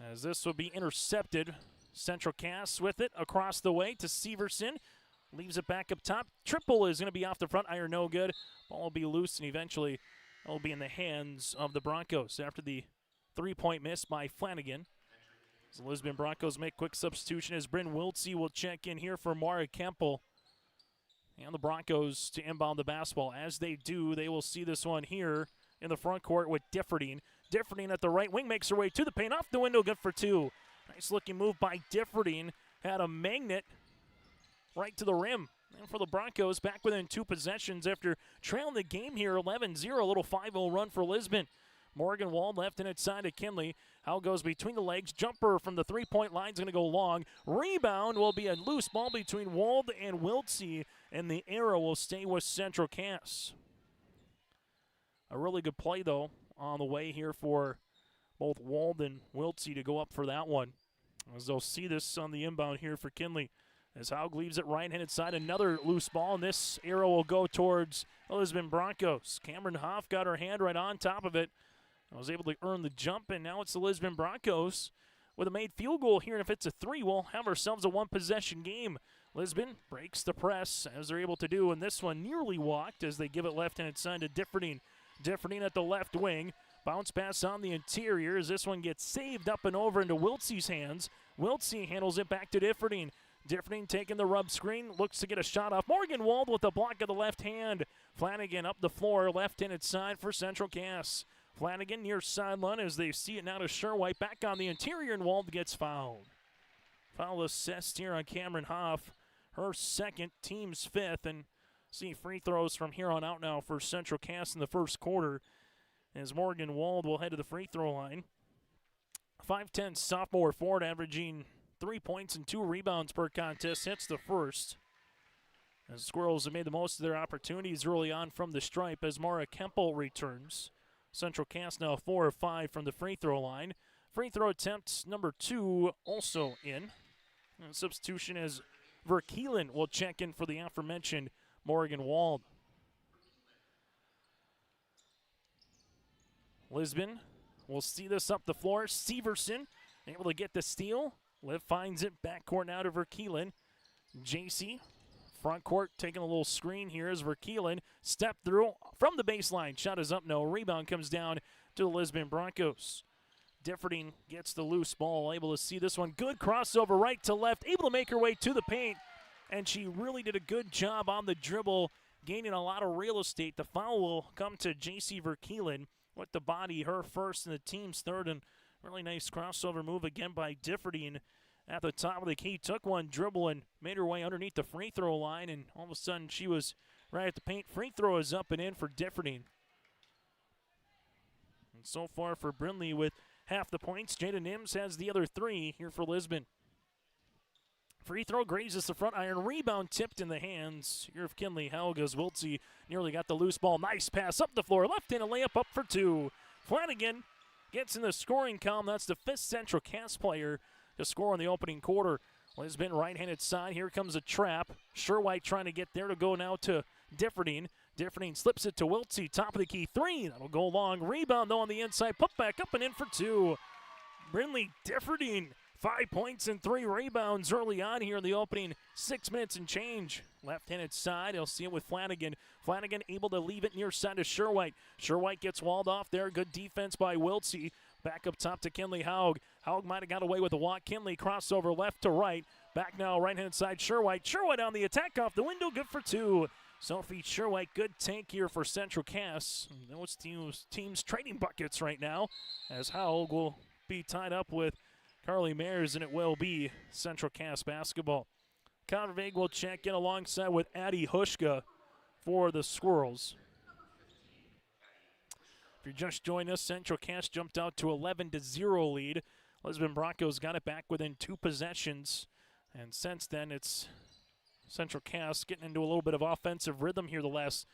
As this will be intercepted, Central Cass with it across the way to Severson. Leaves it back up top. Triple is going to be off the front iron, no good. Ball will be loose, and eventually it will be in the hands of the Broncos after the 3-point miss by Flanagan. As the Lisbon Broncos make quick substitution as Bryn Wiltsey will check in here for Mara Kempel. And the Broncos to inbound the basketball. As they do, they will see this one here in the front court with Differding. Differding at the right wing makes her way to the paint, off the window, good for 2. Nice looking move by Differding. Had a magnet right to the rim. And for the Broncos, back within 2 possessions after trailing the game here 11-0, a little 5-0 run for Lisbon. Morgan Wald left and inside to Kinley. How goes between the legs. Jumper from the 3-point line is going to go long. Rebound will be a loose ball between Wald and Wiltsey, and the arrow will stay with Central Cass. A really good play, though, on the way here for both Wald and Wiltsey to go up for that one. As they'll see this on the inbound here for Kinley. As Haug leaves it right-handed side, another loose ball, and this arrow will go towards Lisbon Broncos. Cameron Hoff got her hand right on top of it. I was able to earn the jump, and now it's the Lisbon Broncos with a made field goal here. And if it's a 3, we'll have ourselves a 1-possession game. Lisbon breaks the press, as they're able to do, and this one nearly walked as they give it left-handed side to Differding. Differding at the left wing. Bounce pass on the interior as this one gets saved up and over into Wiltsey's hands. Wiltsey handles it back to Differding. Differding taking the rub screen, looks to get a shot off. Morgan Wald with the block of the left hand. Flanagan up the floor, left-handed side for Central Cass. Flanagan near sideline as they see it now to Sherwhite. Back on the interior, and Wald gets fouled. Foul assessed here on Cameron Hoff. Her second, team's 5th, and see free throws from here on out now for Central Cass in the first quarter as Morgan Wald will head to the free throw line. 5'10" sophomore forward averaging 3 points and 2 rebounds per contest. Hits the first. As Squirrels have made the most of their opportunities early on from the stripe as Mara Kempel returns. Central Cass now 4 of 5 from the free throw line. Free throw attempt number 2 also in. And substitution as Verkeelen will check in for the aforementioned Morgan Wald. Lisbon will see this up the floor. Severson able to get the steal. Liv finds it backcourt now to Verkeelen. JC front court taking a little screen here as Verkeelen step through from the baseline. Shot is up, no. Rebound comes down to the Lisbon Broncos. Differding gets the loose ball, able to see this one. Good crossover right to left, able to make her way to the paint. And she really did a good job on the dribble, gaining a lot of real estate. The foul will come to JC Verkeelen with the body, her first and the team's 3rd. And really nice crossover move again by Differding. At the top of the key, took one dribble and made her way underneath the free throw line, and all of a sudden she was right at the paint. Free throw is up and in for Differding. And so far for Brindley with half the points. Jada Nims has the other 3 here for Lisbon. Free throw grazes the front iron. Rebound tipped in the hands here of Kinley Haug as Wiltsey nearly got the loose ball. Nice pass up the floor. Left-handed layup up for two. Flanagan gets in the scoring column. That's the 5th Central Cass player to score in the opening quarter. Lisbon right-handed side. Here comes a trap. Sherwhite trying to get there to go now to Differding. Differding slips it to Wiltsey. Top of the key three. That'll go long. Rebound though on the inside. Put back up and in for two. Brindley Differding. 5 points and 3 rebounds early on here in the opening 6 minutes and change. Left-handed side, he'll see it with Flanagan. Flanagan able to leave it near side to Sherwhite. Sherwhite gets walled off there. Good defense by Wiltsey. Back up top to Kinley Haug. Haug might have got away with a walk. Kinley crossover left to right. Back now right-hand side, Sherwhite. Sherwhite on the attack off the window, good for two. Sophie Sherwhite, good tank here for Central Cass. Those teams trading buckets right now as Haug will be tied up with Carly Mayers, and it will be Central Cass basketball. Convervig will check in alongside with Addie Hushka for the Squirrels. If you're just joining us, Central Cass jumped out to 11-0 lead. Lisbon Broncos got it back within 2 possessions. And since then, it's Central Cass getting into a little bit of offensive rhythm here the last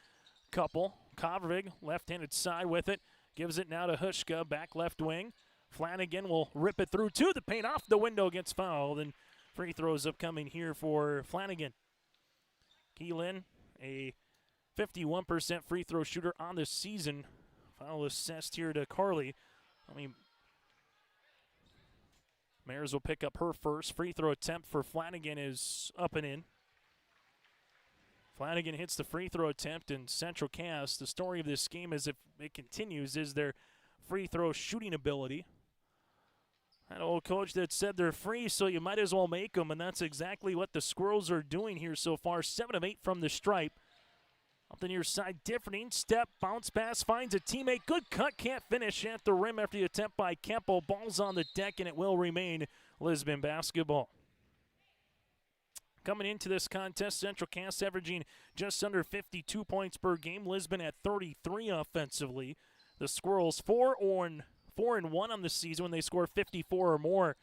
couple. Convervig, left-handed side with it. Gives it now to Hushka, back left wing. Flanagan will rip it through to the paint, off the window, gets fouled, and free throws upcoming here for Flanagan. Keelan, a 51% free throw shooter on the season. Foul assessed here to Carly. Mayers will pick up her first. Free throw attempt for Flanagan is up and in. Flanagan hits the free throw attempt, and Central Cass, the story of this game, as if it continues, is their free throw shooting ability. That old coach that said they're free, so you might as well make them, and that's exactly what the Squirrels are doing here so far. 7 of 8 from the stripe. Up the near side, Differding, step, bounce pass, finds a teammate. Good cut, can't finish at the rim after the attempt by Kempo. Ball's on the deck, and it will remain Lisbon basketball. Coming into this contest, Central Cass averaging just under 52 points per game. Lisbon at 33 offensively. The Squirrels 4-1 on the season when they score 54 or more.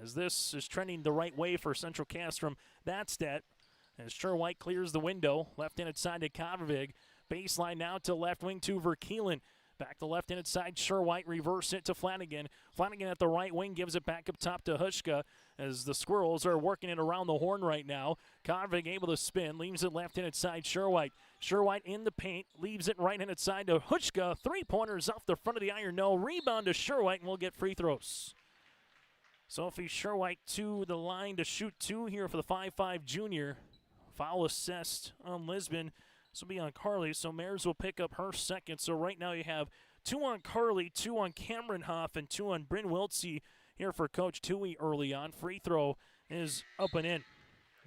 As this is trending the right way for Central Cass from that stat. As Sherwhite clears the window, left-handed side to Convervig. Baseline now to left wing to Verkeelen. Back to left-handed side, Sherwhite reverse it to Flanagan. Flanagan at the right wing gives it back up top to Hushka as the Squirrels are working it around the horn right now. Convervig able to spin, leaves it left-handed side, Sherwhite. Sherwhite in the paint, leaves it right-handed side to Hushka. 3-pointers off the front of the iron, no. Rebound to Sherwhite, and we'll get free throws. Sophie Sherwhite to the line to shoot 2 here for the 5'5 junior. Foul assessed on Lisbon. This will be on Carly, so Mayers will pick up her second. So right now you have 2 on Carly, 2 on Cameron Hoff, and 2 on Bryn Wiltsey here for Coach Toohey early on. Free throw is up and in.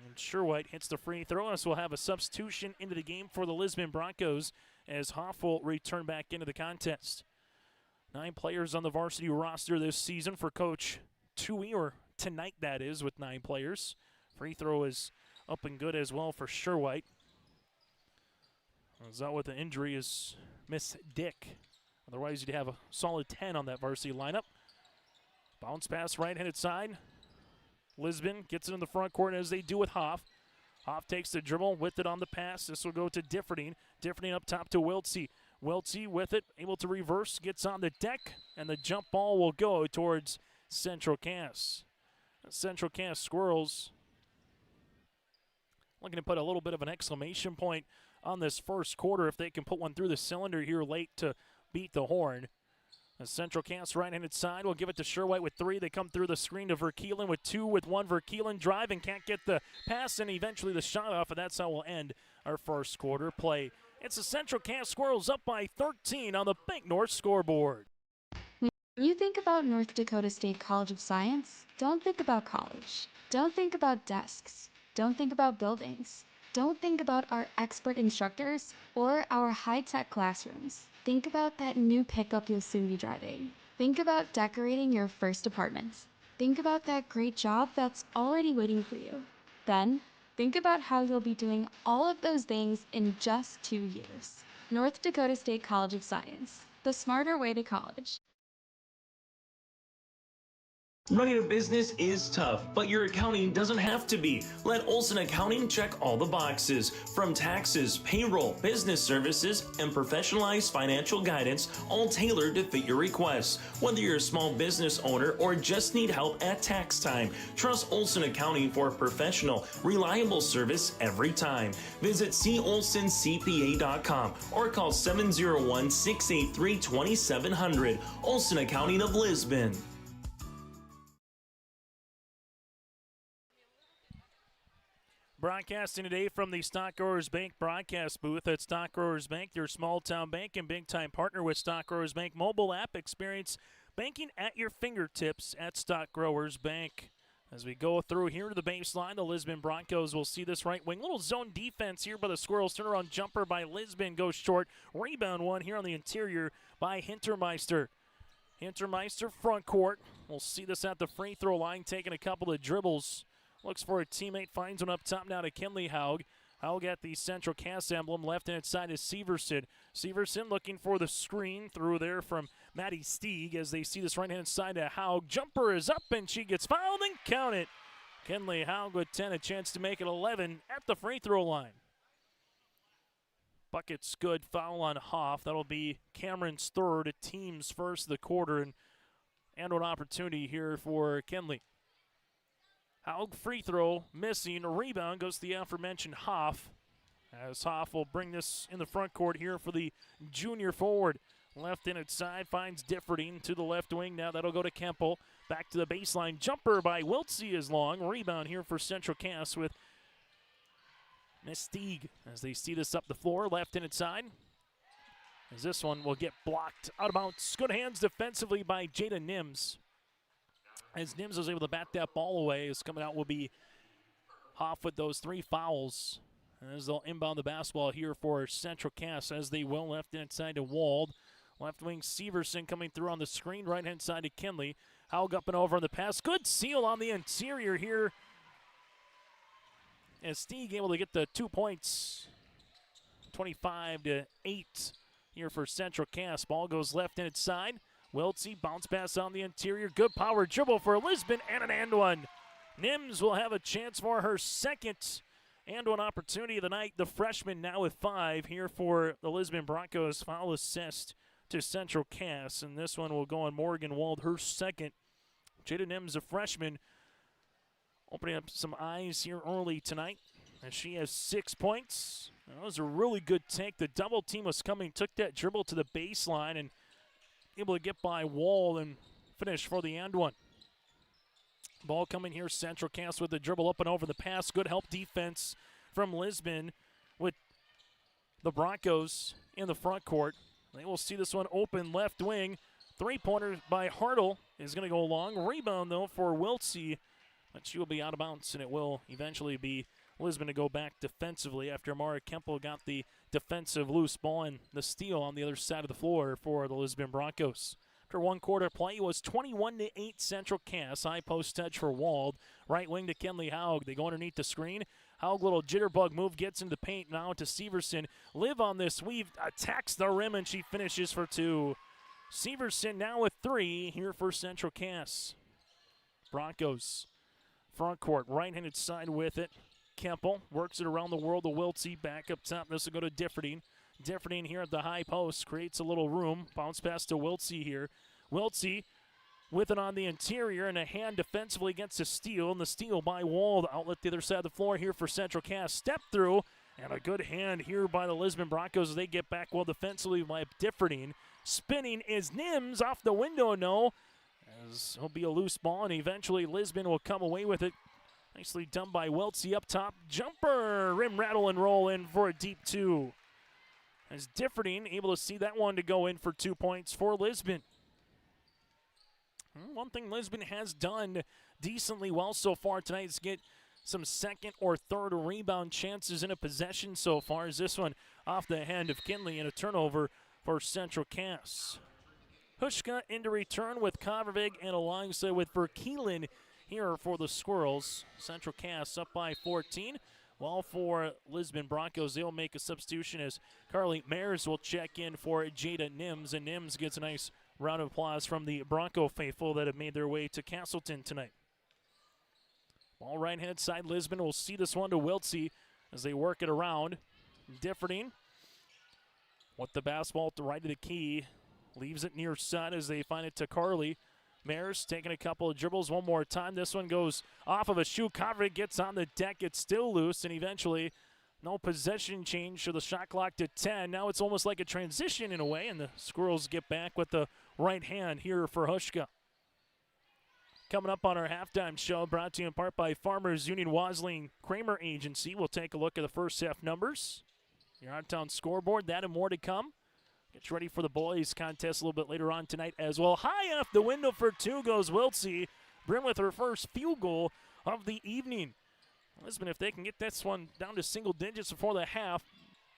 And Sherwhite hits the free throw, and so we'll have a substitution into the game for the Lisbon Broncos as Hoff will return back into the contest. 9 players on the varsity roster this season for Coach Toohey, or tonight that is, with 9 players. Free throw is up and good as well for Sherwhite. Is out with the injury is Miss Dick. Otherwise, you'd have a solid 10 on that varsity lineup. Bounce pass right-handed side. Lisbon gets it in the front court as they do with Hoff. Hoff takes the dribble with it on the pass. This will go to Differding. Differding up top to Wiltsey. Wiltsey with it, able to reverse, gets on the deck, and the jump ball will go towards Central Cass. Central Cass Squirrels looking to put a little bit of an exclamation point on this first quarter if they can put one through the cylinder here late to beat the horn. The Central Cass right-handed side will give it to Sherwhite with 3. They come through the screen to Verkeelen with 2 with 1. Verkeelen drive and can't get the pass and eventually the shot off, and that's how we'll end our first quarter play. It's the Central Cass Squirrels up by 13 on the Bank North scoreboard. When you think about North Dakota State College of Science, don't think about college. Don't think about desks. Don't think about buildings. Don't think about our expert instructors or our high-tech classrooms. Think about that new pickup you'll soon be driving. Think about decorating your first apartment. Think about that great job that's already waiting for you. Then, think about how you'll be doing all of those things in just 2 years. North Dakota State College of Science, the smarter way to college. Running a business is tough, but your accounting doesn't have to be. Let Olson Accounting check all the boxes. From taxes, payroll, business services, and professionalized financial guidance, all tailored to fit your requests. Whether you're a small business owner or just need help at tax time, trust Olson Accounting for professional, reliable service every time. Visit colsoncpa.com or call 701-683-2700. Olson Accounting of Lisbon. Broadcasting today from the Stock Growers Bank broadcast booth at Stock Growers Bank, your small town bank and big time partner with Stock Growers Bank mobile app. Experience banking at your fingertips at Stock Growers Bank. As we go through here to the baseline, the Lisbon Broncos will see this right wing. Little zone defense here by the Squirrels. Turnaround jumper by Lisbon goes short. Rebound one here on the interior by Hintermeister. Hintermeister front court. We'll see this at the free throw line, taking a couple of dribbles. Looks for a teammate, finds one up top now to Kinley Haug. Haug at the Central Cast emblem, left-hand side is Severson. Severson looking for the screen through there from Maddie Stieg as they see this right-hand side to Haug. Jumper is up and she gets fouled and count it. Kinley Haug with 10, a chance to make it 11 at the free throw line. Bucket's good, foul on Hoff. That'll be Cameron's third, team's first of the quarter, and an opportunity here for Kinley. Haug free throw, missing. A rebound goes to the aforementioned Hoff. As Hoff will bring this in the front court here for the junior forward. Left-handed side finds Differding to the left wing. Now that'll go to Kempel. Back to the baseline. Jumper by Wiltsey is long. Rebound here for Central Cass with Mestig as they see this up the floor. Left-handed side. As this one will get blocked out of bounds. Good hands defensively by Jada Nims. As Nims was able to bat that ball away, as coming out will be Hoff with those 3 fouls. As they'll inbound the basketball here for Central Cass, as they will. Left-hand side to Wald. Left wing Severson coming through on the screen. Right-hand side to Kinley. Haug up and over on the pass. Good seal on the interior here. As Stieg able to get the 2 points. 25-8 here for Central Cass. Ball goes left-handed side. Wiltsey, bounce pass on the interior. Good power dribble for Lisbon and an and one. Nims will have a chance for her second and one opportunity of the night. The freshman now with 5 here for the Lisbon Broncos. Foul assist to Central Cass, and this one will go on Morgan Wald, her second. Jada Nims, a freshman, opening up some eyes here early tonight, and she has 6 points. That was a really good take. The double team was coming, took that dribble to the baseline, and able to get by Wall and finish for the and one. Ball coming here, Central Cass with the dribble up and over the pass. Good help defense from Lisbon with the Broncos in the front court. They will see this one open left wing. 3-pointer by Hartle is going to go long. Rebound, though, for Wiltsey, but she will be out of bounds, and it will eventually be Lisbon to go back defensively after Amara Kempel got the defensive loose ball and the steal on the other side of the floor for the Lisbon Broncos. After one quarter play, it was 21-8 Central Cass. High post touch for Wald. Right wing to Kinley Haug. They go underneath the screen. Haug, little jitterbug move, gets into the paint now to Severson. Live on this weave, attacks the rim, and she finishes for 2. Severson now with 3 here for Central Cass. Broncos front court, right-handed side with it. Kempel works it around the world to Wiltsey. Back up top. This will go to Differding. Differding here at the high post creates a little room. Bounce pass to Wiltsey here. Wiltsey with it on the interior and a hand defensively against a steal. And the steal by Wald. Outlet the other side of the floor here for Central Cass. Step through. And a good hand here by the Lisbon Broncos as they get back well defensively by Differding. Spinning is Nims off the window. No. As it'll be a loose ball and eventually Lisbon will come away with it. Nicely done by Wiltsey up top. Jumper, rim rattle and roll in for a deep 2. As Differding able to see that one to go in for 2 points for Lisbon. One thing Lisbon has done decently well so far tonight is get some second or third rebound chances in a possession so far, as this one off the hand of Kinley and a turnover for Central Cass. Hushka into return with Kovervig and alongside with Verkeelen here for the Squirrels. Central Cass up by 14. Well, for Lisbon Broncos, they'll make a substitution as Carly Mayers will check in for Jada Nims, and Nims gets a nice round of applause from the Bronco faithful that have made their way to Castleton tonight. Ball right-hand side, Lisbon will see this one to Wiltsey as they work it around. Differting with the basketball to right of the key. Leaves it near side as they find it to Carly. Mares taking a couple of dribbles one more time. This one goes off of a shoe cover. Gets on the deck. It's still loose, and eventually no possession change to the shot clock to 10. Now it's almost like a transition in a way, and the Squirrels get back with the right hand here for Hushka. Coming up on our halftime show, brought to you in part by Farmers Union Wasling Kramer Agency. We'll take a look at the first half numbers. Your out-of-town scoreboard, that and more to come. Get ready for the boys contest a little bit later on tonight as well. High off the window for two goes Wiltsey. Brim with her first field goal of the evening. Lisbon, if they can get this one down to single digits before the half,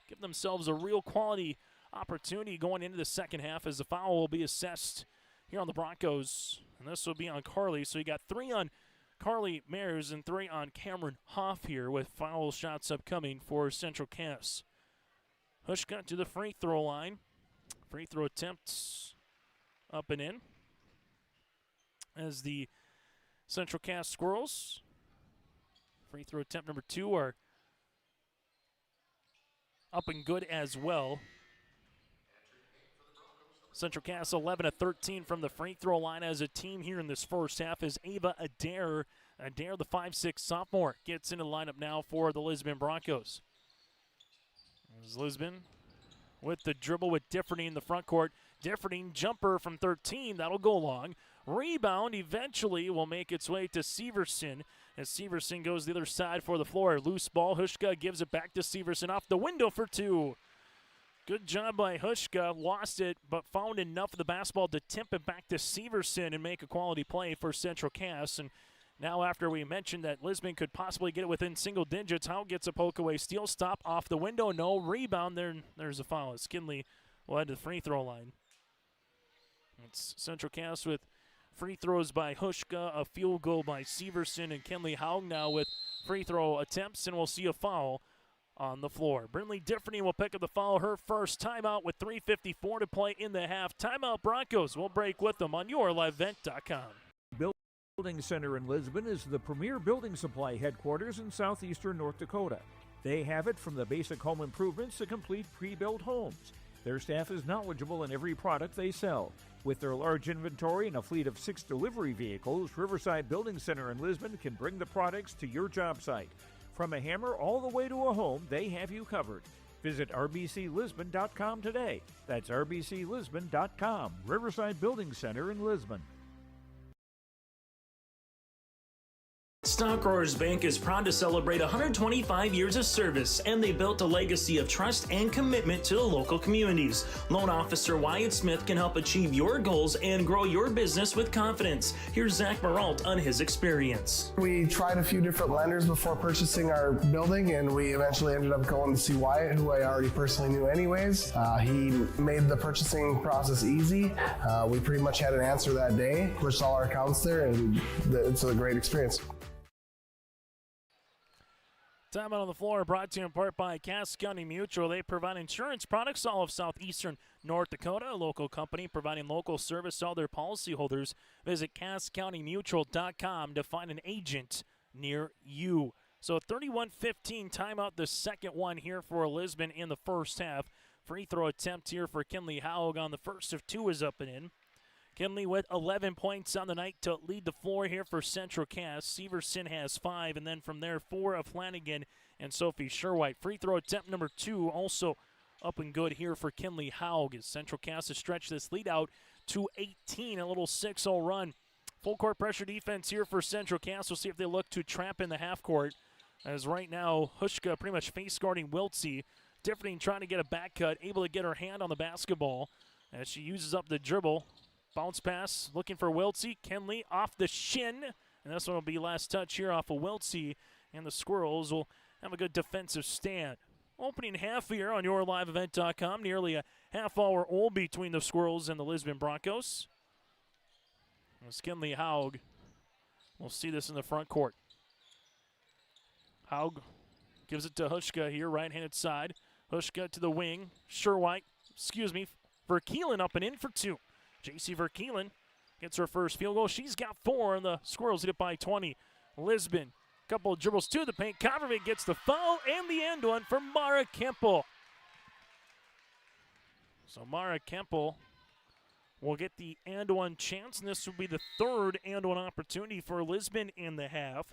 give themselves a real quality opportunity going into the second half as the foul will be assessed here on the Broncos. And this will be on Carly. So you got 3 on Carly Mares and 3 on Cameron Hoff here with foul shots upcoming for Central Cass. Hushka to the free throw line. Free throw attempts up and in as the Central Cass Squirrels. Free throw attempt number 2 are up and good as well. Central Cass 11 of 13 from the free throw line as a team here in this first half as Ava Adair. Adair, the 5'6" sophomore, gets into the lineup now for the Lisbon Broncos. There's Lisbon with the dribble with Differting in the front court. Differting jumper from 13, that'll go long. Rebound eventually will make its way to Severson as Severson goes the other side for the floor. Loose ball, Hushka gives it back to Severson off the window for 2. Good job by Hushka, lost it, but found enough of the basketball to tip it back to Severson and make a quality play for Central Cass. And now after we mentioned that Lisbon could possibly get it within single digits, Howe gets a poke away, steal stop off the window, no rebound. There's a foul. Kinley will head to the free throw line. It's Central Cass with free throws by Hushka, a field goal by Severson, and Kinley Howe now with free throw attempts, and we'll see a foul on the floor. Brinley Differting will pick up the foul, her first timeout with 3:54 to play in the half. Timeout Broncos. We'll break with them on YourLiveVent.com. Building Center in Lisbon is the premier building supply headquarters in southeastern North Dakota. They have it from the basic home improvements to complete pre-built homes. Their staff is knowledgeable in every product they sell. With their large inventory and a fleet of 6 delivery vehicles, Riverside Building Center in Lisbon can bring the products to your job site. From a hammer all the way to a home, they have you covered. Visit rbclisbon.com today. That's rbclisbon.com. Riverside Building Center in Lisbon. Stock Growers Bank is proud to celebrate 125 years of service, and they built a legacy of trust and commitment to the local communities. Loan Officer Wyatt Smith can help achieve your goals and grow your business with confidence. Here's Zach Maralt on his experience. We tried a few different lenders before purchasing our building, and we eventually ended up going to see Wyatt, who I already personally knew anyways. He made the purchasing process easy. We pretty much had an answer that day, pushed all our accounts there, and it's a great experience. Timeout on the floor brought to you in part by Cass County Mutual. They provide insurance products all of southeastern North Dakota, a local company providing local service to all their policyholders. Visit CassCountyMutual.com to find an agent near you. So 31-15 timeout, the second one here for Lisbon in the first half. Free throw attempt here for Kinley Haug on the first of 2 is up and in. Kinley with 11 points on the night to lead the floor here for Central Cass. Severson has 5, and then from there 4 of Flanagan and Sophie Sherwhite. Free throw attempt number 2 also up and good here for Kinley Haug as Central Cass has stretched this lead out to 18, a little 6-0 run. Full court pressure defense here for Central Cass. We'll see if they look to trap in the half court, as right now Hushka pretty much face guarding Wiltsey. Differting trying to get a back cut, able to get her hand on the basketball as she uses up the dribble. Bounce pass, looking for Wiltsey. Kinley off the shin, and this one will be last touch here off of Wiltsey, and the Squirrels will have a good defensive stand. Opening half here on YourLiveEvent.com, nearly a half hour old between the Squirrels and the Lisbon Broncos. As Kinley Haug, we'll see this in the front court. Haug gives it to Hushka here, right-handed side. Hushka to the wing. Sherwhite, for Keelan up and in for 2. J.C. Verkeelen gets her first field goal. She's got 4, and the Squirrels hit it by 20. Lisbon, couple of dribbles to the paint. Convervey gets the foul and the end one for Mara Kempel. So Mara Kempel will get the and one chance, and this will be the third and one opportunity for Lisbon in the half.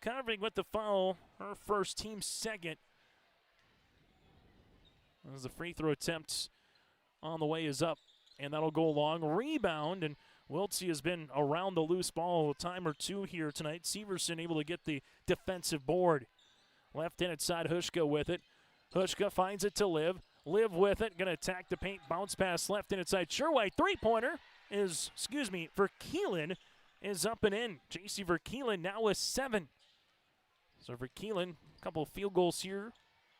Convervey with the foul, her first, team second. As the free throw attempt on the way is up, and that'll go long. Rebound, and Wiltsey has been around the loose ball a time or two here tonight. Severson able to get the defensive board. Left-handed side, Hushka with it. Hushka finds it to Liv. Liv with it, going to attack the paint, bounce pass left-handed side. Sherwhite, three-pointer Verkeelen is up and in. J.C. Verkeelen now with 7. So Verkeelen, a couple of field goals here.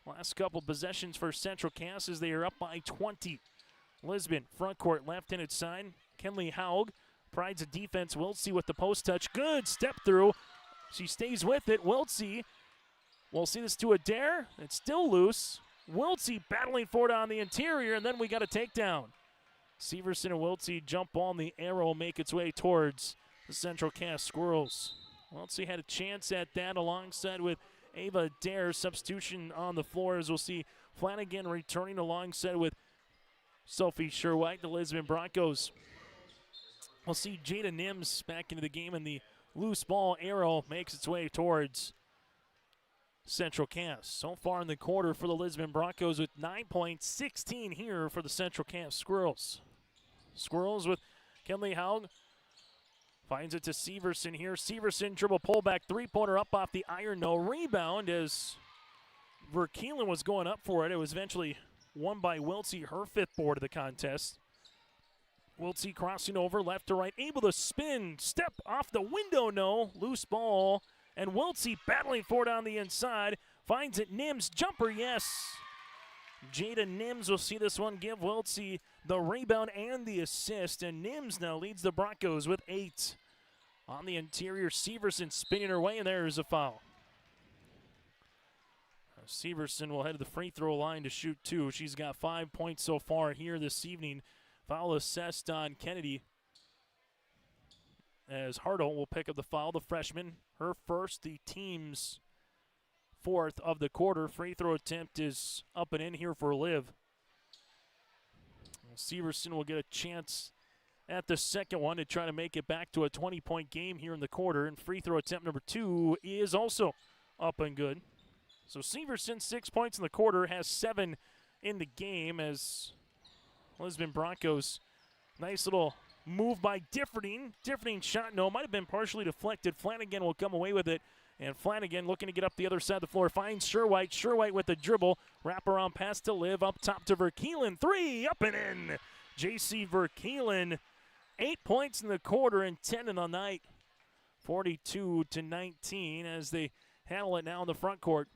Last couple possessions for Central Cass as they are up by 20. Lisbon, front court, left-handed side. Kenley Haug prides a defense. Wiltsey with the post touch. Good step through. She stays with it. Wiltsey, we'll see this to Adair. It's still loose. Wiltsey battling for it on the interior, and then we got a takedown. Severson and Wiltsey jump on the arrow, make its way towards the Central Cass Squirrels. Wiltsey had a chance at that alongside with Ava Adair. Substitution on the floor as we'll see Flanagan returning alongside with Sophie Sherwhite. The Lisbon Broncos. We'll see Jada Nims back into the game, and the loose ball arrow makes its way towards Central Cass. So far in the quarter for the Lisbon Broncos with 9 points, 16 here for the Central Cass Squirrels. Squirrels with Kenley Haug. Finds it to Severson here. Severson dribble pullback, three-pointer up off the iron. No rebound as Verkeelen was going up for it. It was eventually won by Wiltsey, her 5th board of the contest. Wiltsey crossing over left to right, able to spin, step off the window, no, loose ball, and Wiltsey battling for it on the inside, finds it, Nims, jumper, yes. Jada Nims will see this one, give Wiltsey the rebound and the assist, and Nims now leads the Broncos with 8. On the interior, Severson spinning her way, and there's a foul. Severson will head to the free throw line to shoot 2. She's got 5 points so far here this evening. Foul assessed on Kennedy as Hartle will pick up the foul. The freshman, her first, the team's 4th of the quarter. Free throw attempt is up and in here for Liv. Severson will get a chance at the second one to try to make it back to a 20-point game here in the quarter. And free throw attempt number 2 is also up and good. So Severson, 6 points in the quarter, has 7 in the game as Lisbon Broncos. Nice little move by Differding. Differding shot, no, might have been partially deflected. Flanagan will come away with it. And Flanagan looking to get up the other side of the floor. Finds Sherwhite. Sherwhite with the dribble. Wraparound pass to Liv. Up top to Verkeelen. 3, up and in. J.C. Verkeelen, 8 points in the quarter and 10 in the night. 42-19 as they handle it now in the front court.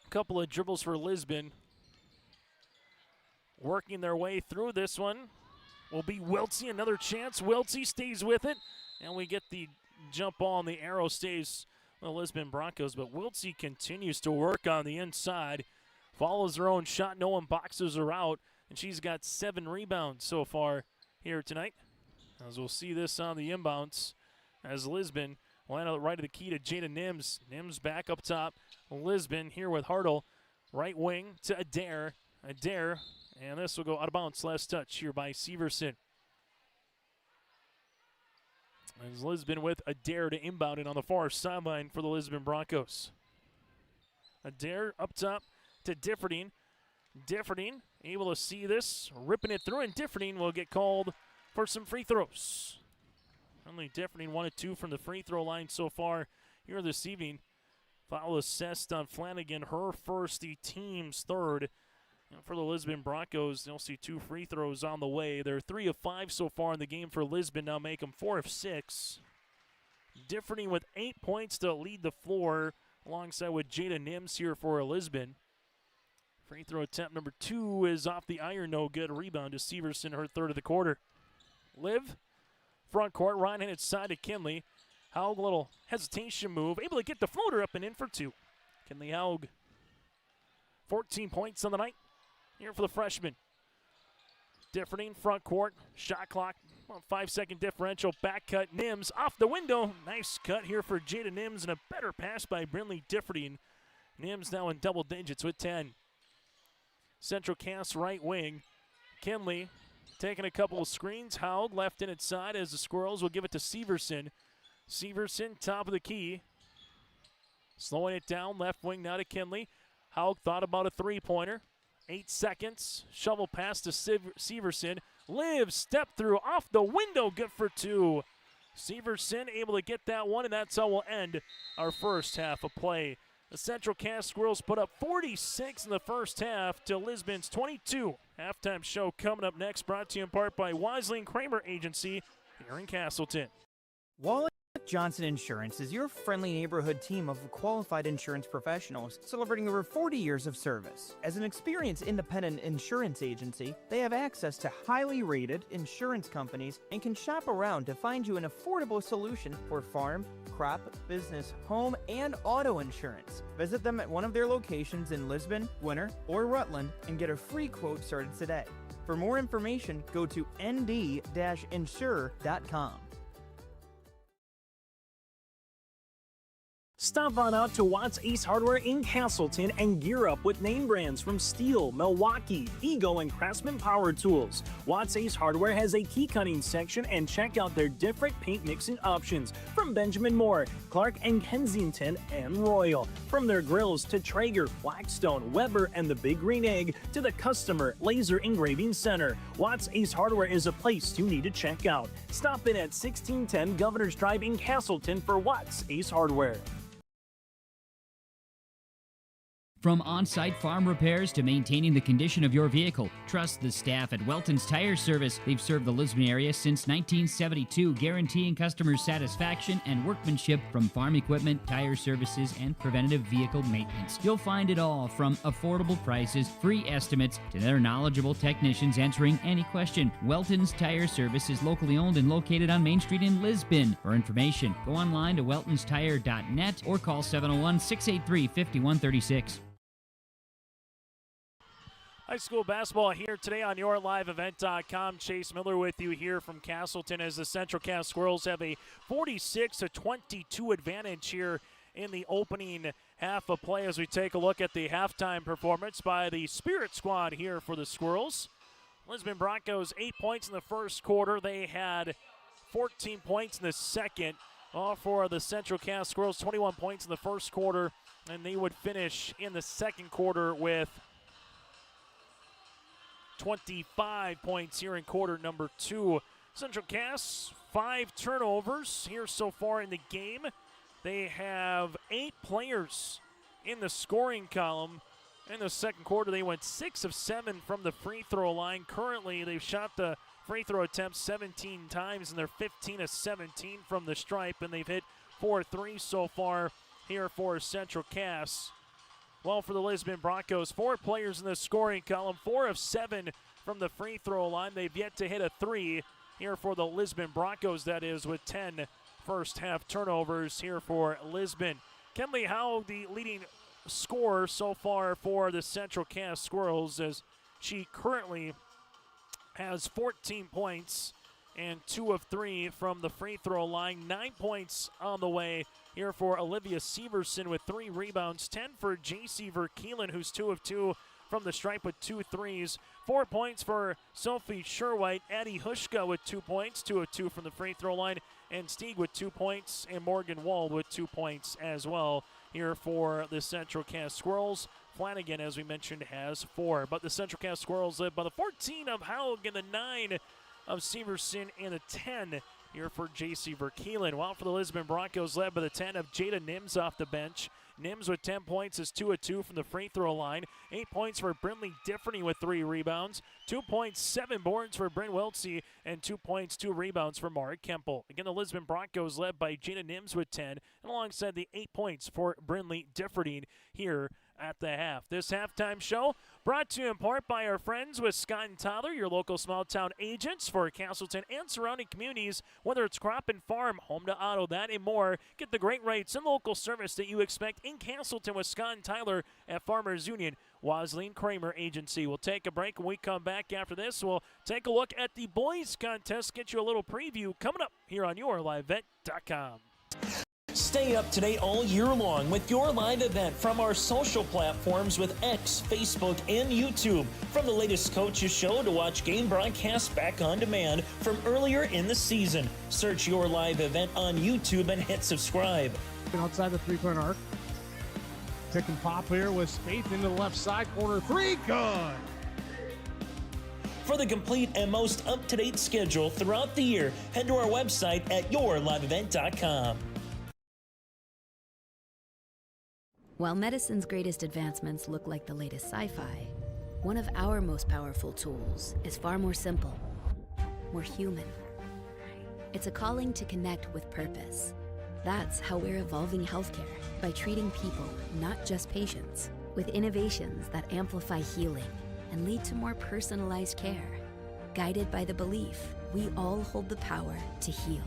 Couple of dribbles for Lisbon. Working their way through this one will be Wiltsey. Another chance. Wiltsey stays with it. And we get the jump ball, and the arrow stays the Lisbon Broncos. But Wiltsey continues to work on the inside. Follows her own shot. No one boxes her out. And she's got 7 rebounds so far here tonight. As we'll see this on the inbounds as Lisbon will hand it right to the key to Jada Nims. Nims back up top. Lisbon here with Hartle. Right wing to Adair. Adair. And this will go out of bounds. Last touch here by Severson. As Lisbon with Adair to inbound it on the far sideline for the Lisbon Broncos. Adair up top to Differding. Differding able to see this, ripping it through, and Differding will get called for some free throws. Only Differding 1 of 2 from the free throw line so far here this evening. Foul assessed on Flanagan, her first, the team's 3rd. And for the Lisbon Broncos, they'll see 2 free throws on the way. They're 3 of 5 so far in the game for Lisbon, now make them 4 of 6. Differding with 8 points to lead the floor, alongside with Jada Nims here for Lisbon. Free throw attempt number 2 is off the iron, no good. Rebound to Severson, her 3rd of the quarter. Liv, front court, right-handed side to Kinley. Haug, little hesitation move, able to get the floater up and in for 2. Kinley Haug, 14 points on the night here for the freshman. Different front court, shot clock, 5-second differential, back cut, Nims off the window. Nice cut here for Jada Nims and a better pass by Brinley Differding. Nims now in double digits with 10. Central Cass right wing. Kinley taking a couple of screens. Howd left in its side as the Squirrels will give it to Severson. Severson top of the key. Slowing it down, left wing now to Kinley. Howd thought about a three-pointer. 8 seconds. Shovel pass to Severson. Lives, step through, off the window, good for 2. Severson able to get that one, and that's how we'll end our first half of play. The Central Cass Squirrels put up 46 in the first half to Lisbon's 22. Halftime show coming up next, brought to you in part by Wisely and Kramer Agency here in Castleton. Wallace Johnson Insurance is your friendly neighborhood team of qualified insurance professionals celebrating over 40 years of service. As an experienced independent insurance agency, they have access to highly rated insurance companies and can shop around to find you an affordable solution for farm, crop, business, home, and auto insurance. Visit them at one of their locations in Lisbon, Winter, or Rutland and get a free quote started today. For more information, go to nd-insure.com. Stop on out to Watts Ace Hardware in Castleton and gear up with name brands from Steel, Milwaukee, Ego, and Craftsman Power Tools. Watts Ace Hardware has a key cutting section, and check out their different paint mixing options from Benjamin Moore, Clark and Kensington, and Royal. From their grills to Traeger, Blackstone, Weber, and the Big Green Egg to the Customer Laser Engraving Center. Watts Ace Hardware is a place you need to check out. Stop in at 1610 Governor's Drive in Castleton for Watts Ace Hardware. From on-site farm repairs to maintaining the condition of your vehicle, trust the staff at Welton's Tire Service. They've served the Lisbon area since 1972, guaranteeing customer satisfaction and workmanship from farm equipment, tire services, and preventative vehicle maintenance. You'll find it all from affordable prices, free estimates, to their knowledgeable technicians answering any question. Welton's Tire Service is locally owned and located on Main Street in Lisbon. For information, go online to weltonstire.net or call 701-683-5136. High school basketball here today on YourLiveEvent.com. Chase Miller with you here from Castleton as the Central Cass Squirrels have a 46-22 advantage here in the opening half of play as we take a look at the halftime performance by the Spirit Squad here for the Squirrels. Lisbon Broncos 8 points in the first quarter. They had 14 points in the second. All for the Central Cass Squirrels, 21 points in the first quarter, and they would finish in the second quarter with 25 points here in quarter number 2. Central Cass, 5 turnovers here so far in the game. They have 8 players in the scoring column. In the second quarter, they went 6 of 7 from the free throw line. Currently, they've shot the free throw attempts 17 times, and they're 15 of 17 from the stripe, and they've hit 4 threes so far here for Central Cass. Well, for the Lisbon Broncos, 4 players in the scoring column, 4 of 7 from the free throw line. They've yet to hit a 3 here for the Lisbon Broncos, that is, with 10 first half turnovers here for Lisbon. Kenley Howe, the leading scorer so far for the Central Cass Squirrels, as she currently has 14 points and 2 of 3 from the free throw line. 9 points on the way here for Olivia Severson with 3 rebounds. 10 for J.C. Verkeelen, who's 2 of 2 from the stripe with 2 threes. 4 points for Sophie Sherwhite. Addie Hushka with 2 points, 2 of 2 from the free throw line. And Stieg with 2 points, and Morgan Wald with 2 points as well here for the Central Cass Squirrels. Flanagan, as we mentioned, has 4. But the Central Cass Squirrels led by the 14 of Haug and the 9 of Severson and a 10 here for J.C. Verkeelen. While for the Lisbon Broncos, led by the 10 of Jada Nims off the bench. Nims with 10 points is 2 of 2 from the free throw line. 8 points for Brinley Differny with 3 rebounds. 2 points, 7 boards for Bryn Wiltsey, and 2 points, 2 rebounds for Mara Kemple. Again, the Lisbon Broncos led by Jada Nims with 10, and alongside the 8 points for Brinley Differny here at the half. This halftime show brought to you in part by our friends with Scott & Tyler, your local small town agents for Castleton and surrounding communities. Whether it's crop and farm, home to auto, that and more, get the great rates and local service that you expect in Castleton with Scott & Tyler at Farmers Union. Wasleen Kramer Agency. We'll take a break. When we come back after this, we'll take a look at the boys contest, get you a little preview coming up here on yourliveevent.com. Stay up to date all year long with your live event from our social platforms with X, Facebook, and YouTube. From the latest coaches show to watch game broadcasts back on demand from earlier in the season. Search Your Live Event on YouTube and hit subscribe. Outside the three-point arc. Pick and pop here with Spaeth into the left side corner. Three, good. For the complete and most up-to-date schedule throughout the year, head to our website at yourliveevent.com. While medicine's greatest advancements look like the latest sci-fi, one of our most powerful tools is far more simple, more human. It's a calling to connect with purpose. That's how we're evolving healthcare, by treating people, not just patients, with innovations that amplify healing and lead to more personalized care, guided by the belief we all hold the power to heal.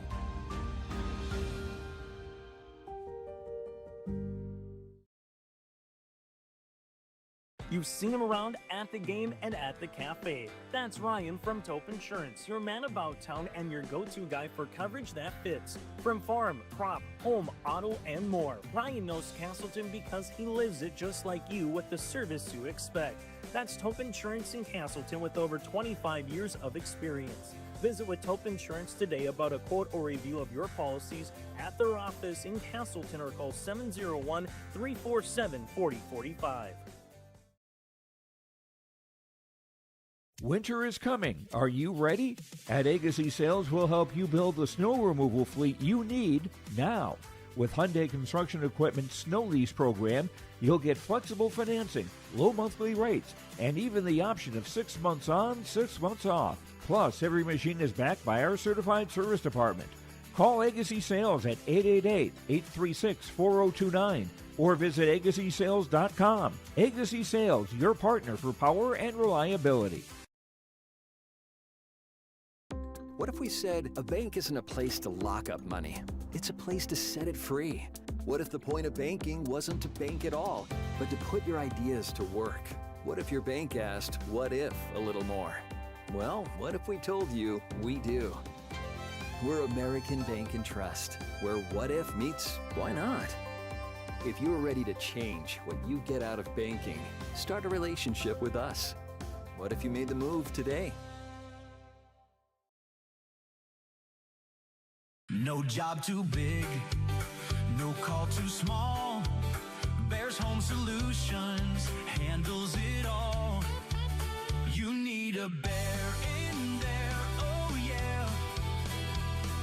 You've seen him around at the game and at the cafe. That's Ryan from Taupe Insurance, your man about town and your go-to guy for coverage that fits. From farm, crop, home, auto, and more. Ryan knows Castleton because he lives it just like you with the service you expect. That's Taupe Insurance in Castleton with over 25 years of experience. Visit with Taupe Insurance today about a quote or review of your policies at their office in Castleton or call 701-347-4045. Winter is coming. Are you ready? At Agassi Sales, we'll help you build the snow removal fleet you need now. With Hyundai Construction Equipment Snow Lease Program, you'll get flexible financing, low monthly rates, and even the option of 6 months on, 6 months off. Plus, every machine is backed by our certified service department. Call Agassi Sales at 888-836-4029 or visit agassisales.com. Agassi Sales, your partner for power and reliability. What if we said a bank isn't a place to lock up money? It's a place to set it free. What if the point of banking wasn't to bank at all, but to put your ideas to work? What if your bank asked, what if, a little more? Well, what if we told you we do? We're American Bank and Trust, where what if meets why not? If you're ready to change what you get out of banking, start a relationship with us. What if you made the move today? No job too big, no call too small. Bears Home Solutions handles it all. You need a bear in there, oh yeah.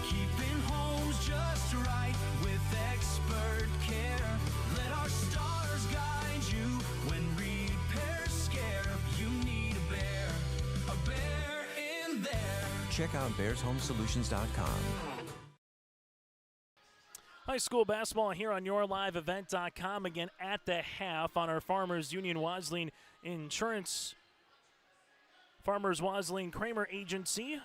Keeping homes just right with expert care. Let our stars guide you when repairs scare. You need a bear in there. Check out bearshomesolutions.com. High school basketball here on yourliveevent.com again at the half on our Farmers Union Wasleen Insurance, Farmers Wasleen Kramer Agency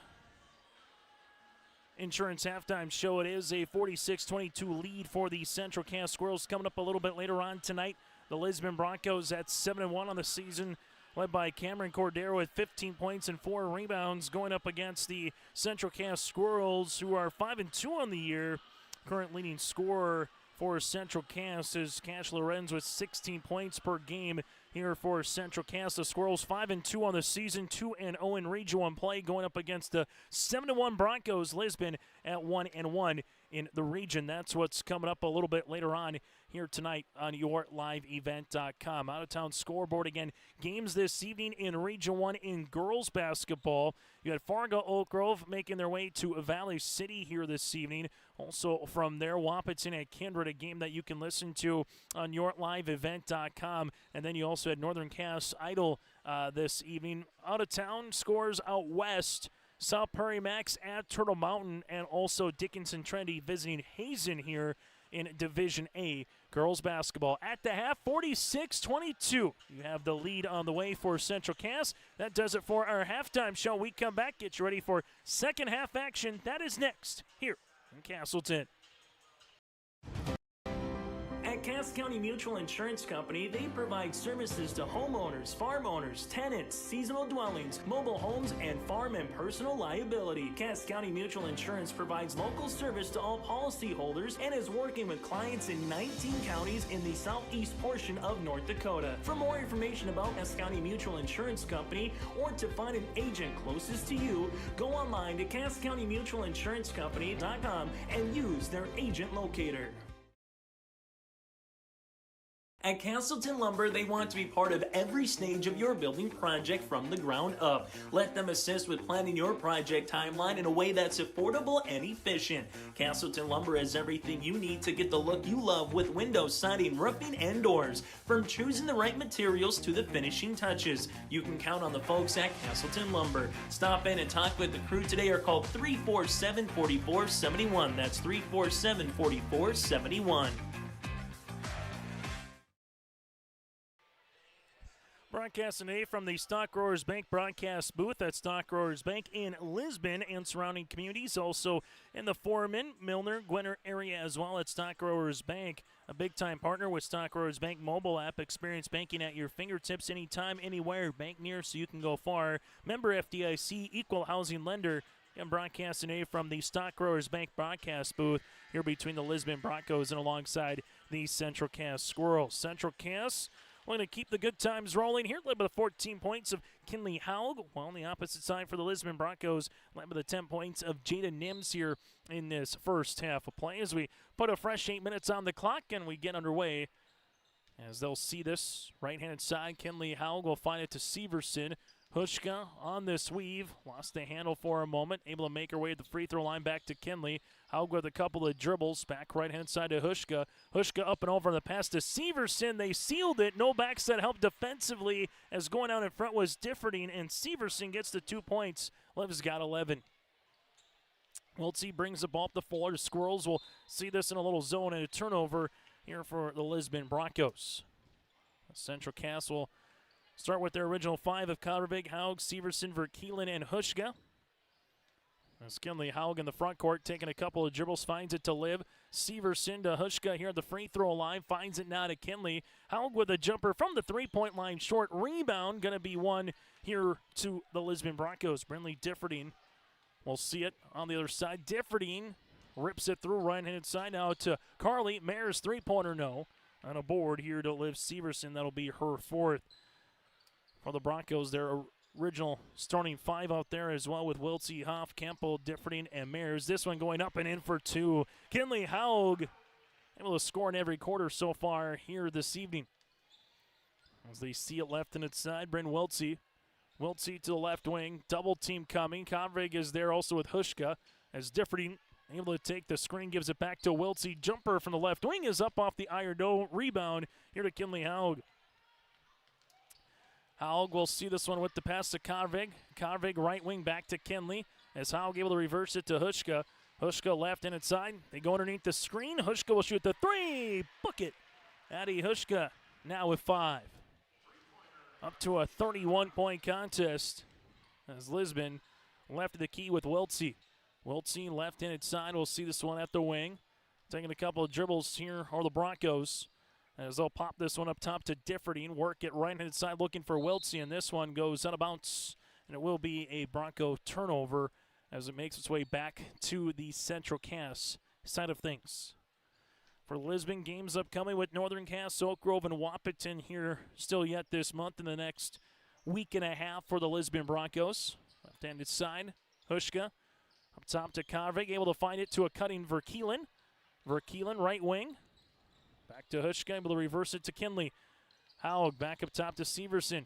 Insurance halftime show. It is a 46-22 lead for the Central Cass Squirrels. Coming up a little bit later on tonight, the Lisbon Broncos at 7-1 on the season, led by Cameron Cordero with 15 points and 4 rebounds, going up against the Central Cass Squirrels, who are 5-2 on the year. Current leading scorer for Central Cass is Cash Lorenz with 16 points per game here for Central Cass. The Squirrels 5-2 on the season, 2-0 in Region 1 play, going up against the 7-1 Broncos. Lisbon at 1-1 in the region. That's what's coming up a little bit later on here tonight on yourliveevent.com. Out-of-town scoreboard again. Games this evening in Region 1 in girls basketball. You had Fargo Oak Grove making their way to Valley City here this evening. Also from there, Wahpeton at Kindred, a game that you can listen to on yourliveevent.com. And then you also had Northern Cass Idle this evening. Out-of-town scores out west. South Prairie Max at Turtle Mountain, and also Dickinson Trinity visiting Hazen here in Division A girls basketball. At the half, 46-22. You have the lead on the way for Central Cass. That does it for our halftime show. We come back, get you ready for second half action. That is next here in Castleton. At Cass County Mutual Insurance Company, they provide services to homeowners, farm owners, tenants, seasonal dwellings, mobile homes, and farm and personal liability. Cass County Mutual Insurance provides local service to all policyholders and is working with clients in 19 counties in the southeast portion of North Dakota. For more information about Cass County Mutual Insurance Company or to find an agent closest to you, go online to CassCountyMutualInsuranceCompany.com and use their agent locator. At Castleton Lumber, they want to be part of every stage of your building project from the ground up. Let them assist with planning your project timeline in a way that's affordable and efficient. Castleton Lumber has everything you need to get the look you love with windows, siding, roofing, and doors. From choosing the right materials to the finishing touches, you can count on the folks at Castleton Lumber. Stop in and talk with the crew today or call 347-4471. That's 347-4471. Broadcasting today from the Stock Growers Bank broadcast booth at Stock Growers Bank in Lisbon and surrounding communities. Also in the Foreman, Milner, Gwinnett area as well at Stock Growers Bank. A big-time partner with Stock Growers Bank mobile app. Experience banking at your fingertips anytime, anywhere. Bank near so you can go far. Member FDIC, equal housing lender. And broadcasting today from the Stock Growers Bank broadcast booth here between the Lisbon Broncos and alongside the Central Cass Squirrels. Central Cass, we're going to keep the good times rolling here, led by the 14 points of Kinley Haug, while on the opposite side for the Lisbon Broncos, led by the 10 points of Jada Nims here in this first half of play as we put a fresh 8 minutes on the clock and we get underway. As they'll see this right-handed side, Kinley Haug will find it to Severson. Hushka on this weave, lost the handle for a moment, able to make her way to the free throw line back to Kinley. Haug with a couple of dribbles, back right-hand side to Hushka. Hushka up and over on the pass to Severson. They sealed it, no backside help defensively as going out in front was Differding, and Severson gets the 2 points. Liv's got 11. Wiltsey brings the ball up the floor. The Squirrels will see this in a little zone and a turnover here for the Lisbon Broncos. Central Cass will start with their original five of Covervig, Haug, Severson, Verkeelen, and Hushka. As Kinley Haug in the front court taking a couple of dribbles, finds it to Liv. Severson to Hushka here at the free throw line, finds it now to Kinley. Haug with a jumper from the three-point line, short rebound, going to be one here to the Lisbon Broncos. Brinley Differding, we'll see it on the other side. Differding rips it through right-handed side now to Carly. Mayer's three-pointer, no. On a board here to Liv Severson, that'll be her fourth. For the Broncos, their original starting five out there as well with Wiltsey, Hoff, Campbell, Differding, and Mayers. This one going up and in for two. Kinley Haug able to score in every quarter so far here this evening. As they see it left in its side, Bryn Wiltsey. Wiltsey to the left wing, double team coming. Convig is there also with Hushka as Differding able to take the screen, gives it back to Wiltsey. Jumper from the left wing is up off the iron. No rebound here to Kinley Haug. Haug will see this one with the pass to Carvig. Carvig right wing back to Kinley as Haug able to reverse it to Hushka. Hushka left and inside. They go underneath the screen. Hushka will shoot the three. Book it. Addie Hushka now with 5. Up to a 31-point contest as Lisbon left the key with Wiltsey. Wiltsey left and inside. We'll see this one at the wing. Taking a couple of dribbles here are the Broncos. As they'll pop this one up top to Differding, work it right-hand side looking for Wiltsey, and this one goes out of bounds, and it will be a Bronco turnover as it makes its way back to the Central Cass side of things. For Lisbon, games upcoming with Northern Cass, Oak Grove, and Wahpeton here still yet this month in the next week and a half for the Lisbon Broncos. Left-handed side, Hushka. Up top to Carvig, able to find it to a cutting Verkeelen. Verkeelen, right wing. Back to Hushka, able to reverse it to Kinley. Haug back up top to Severson.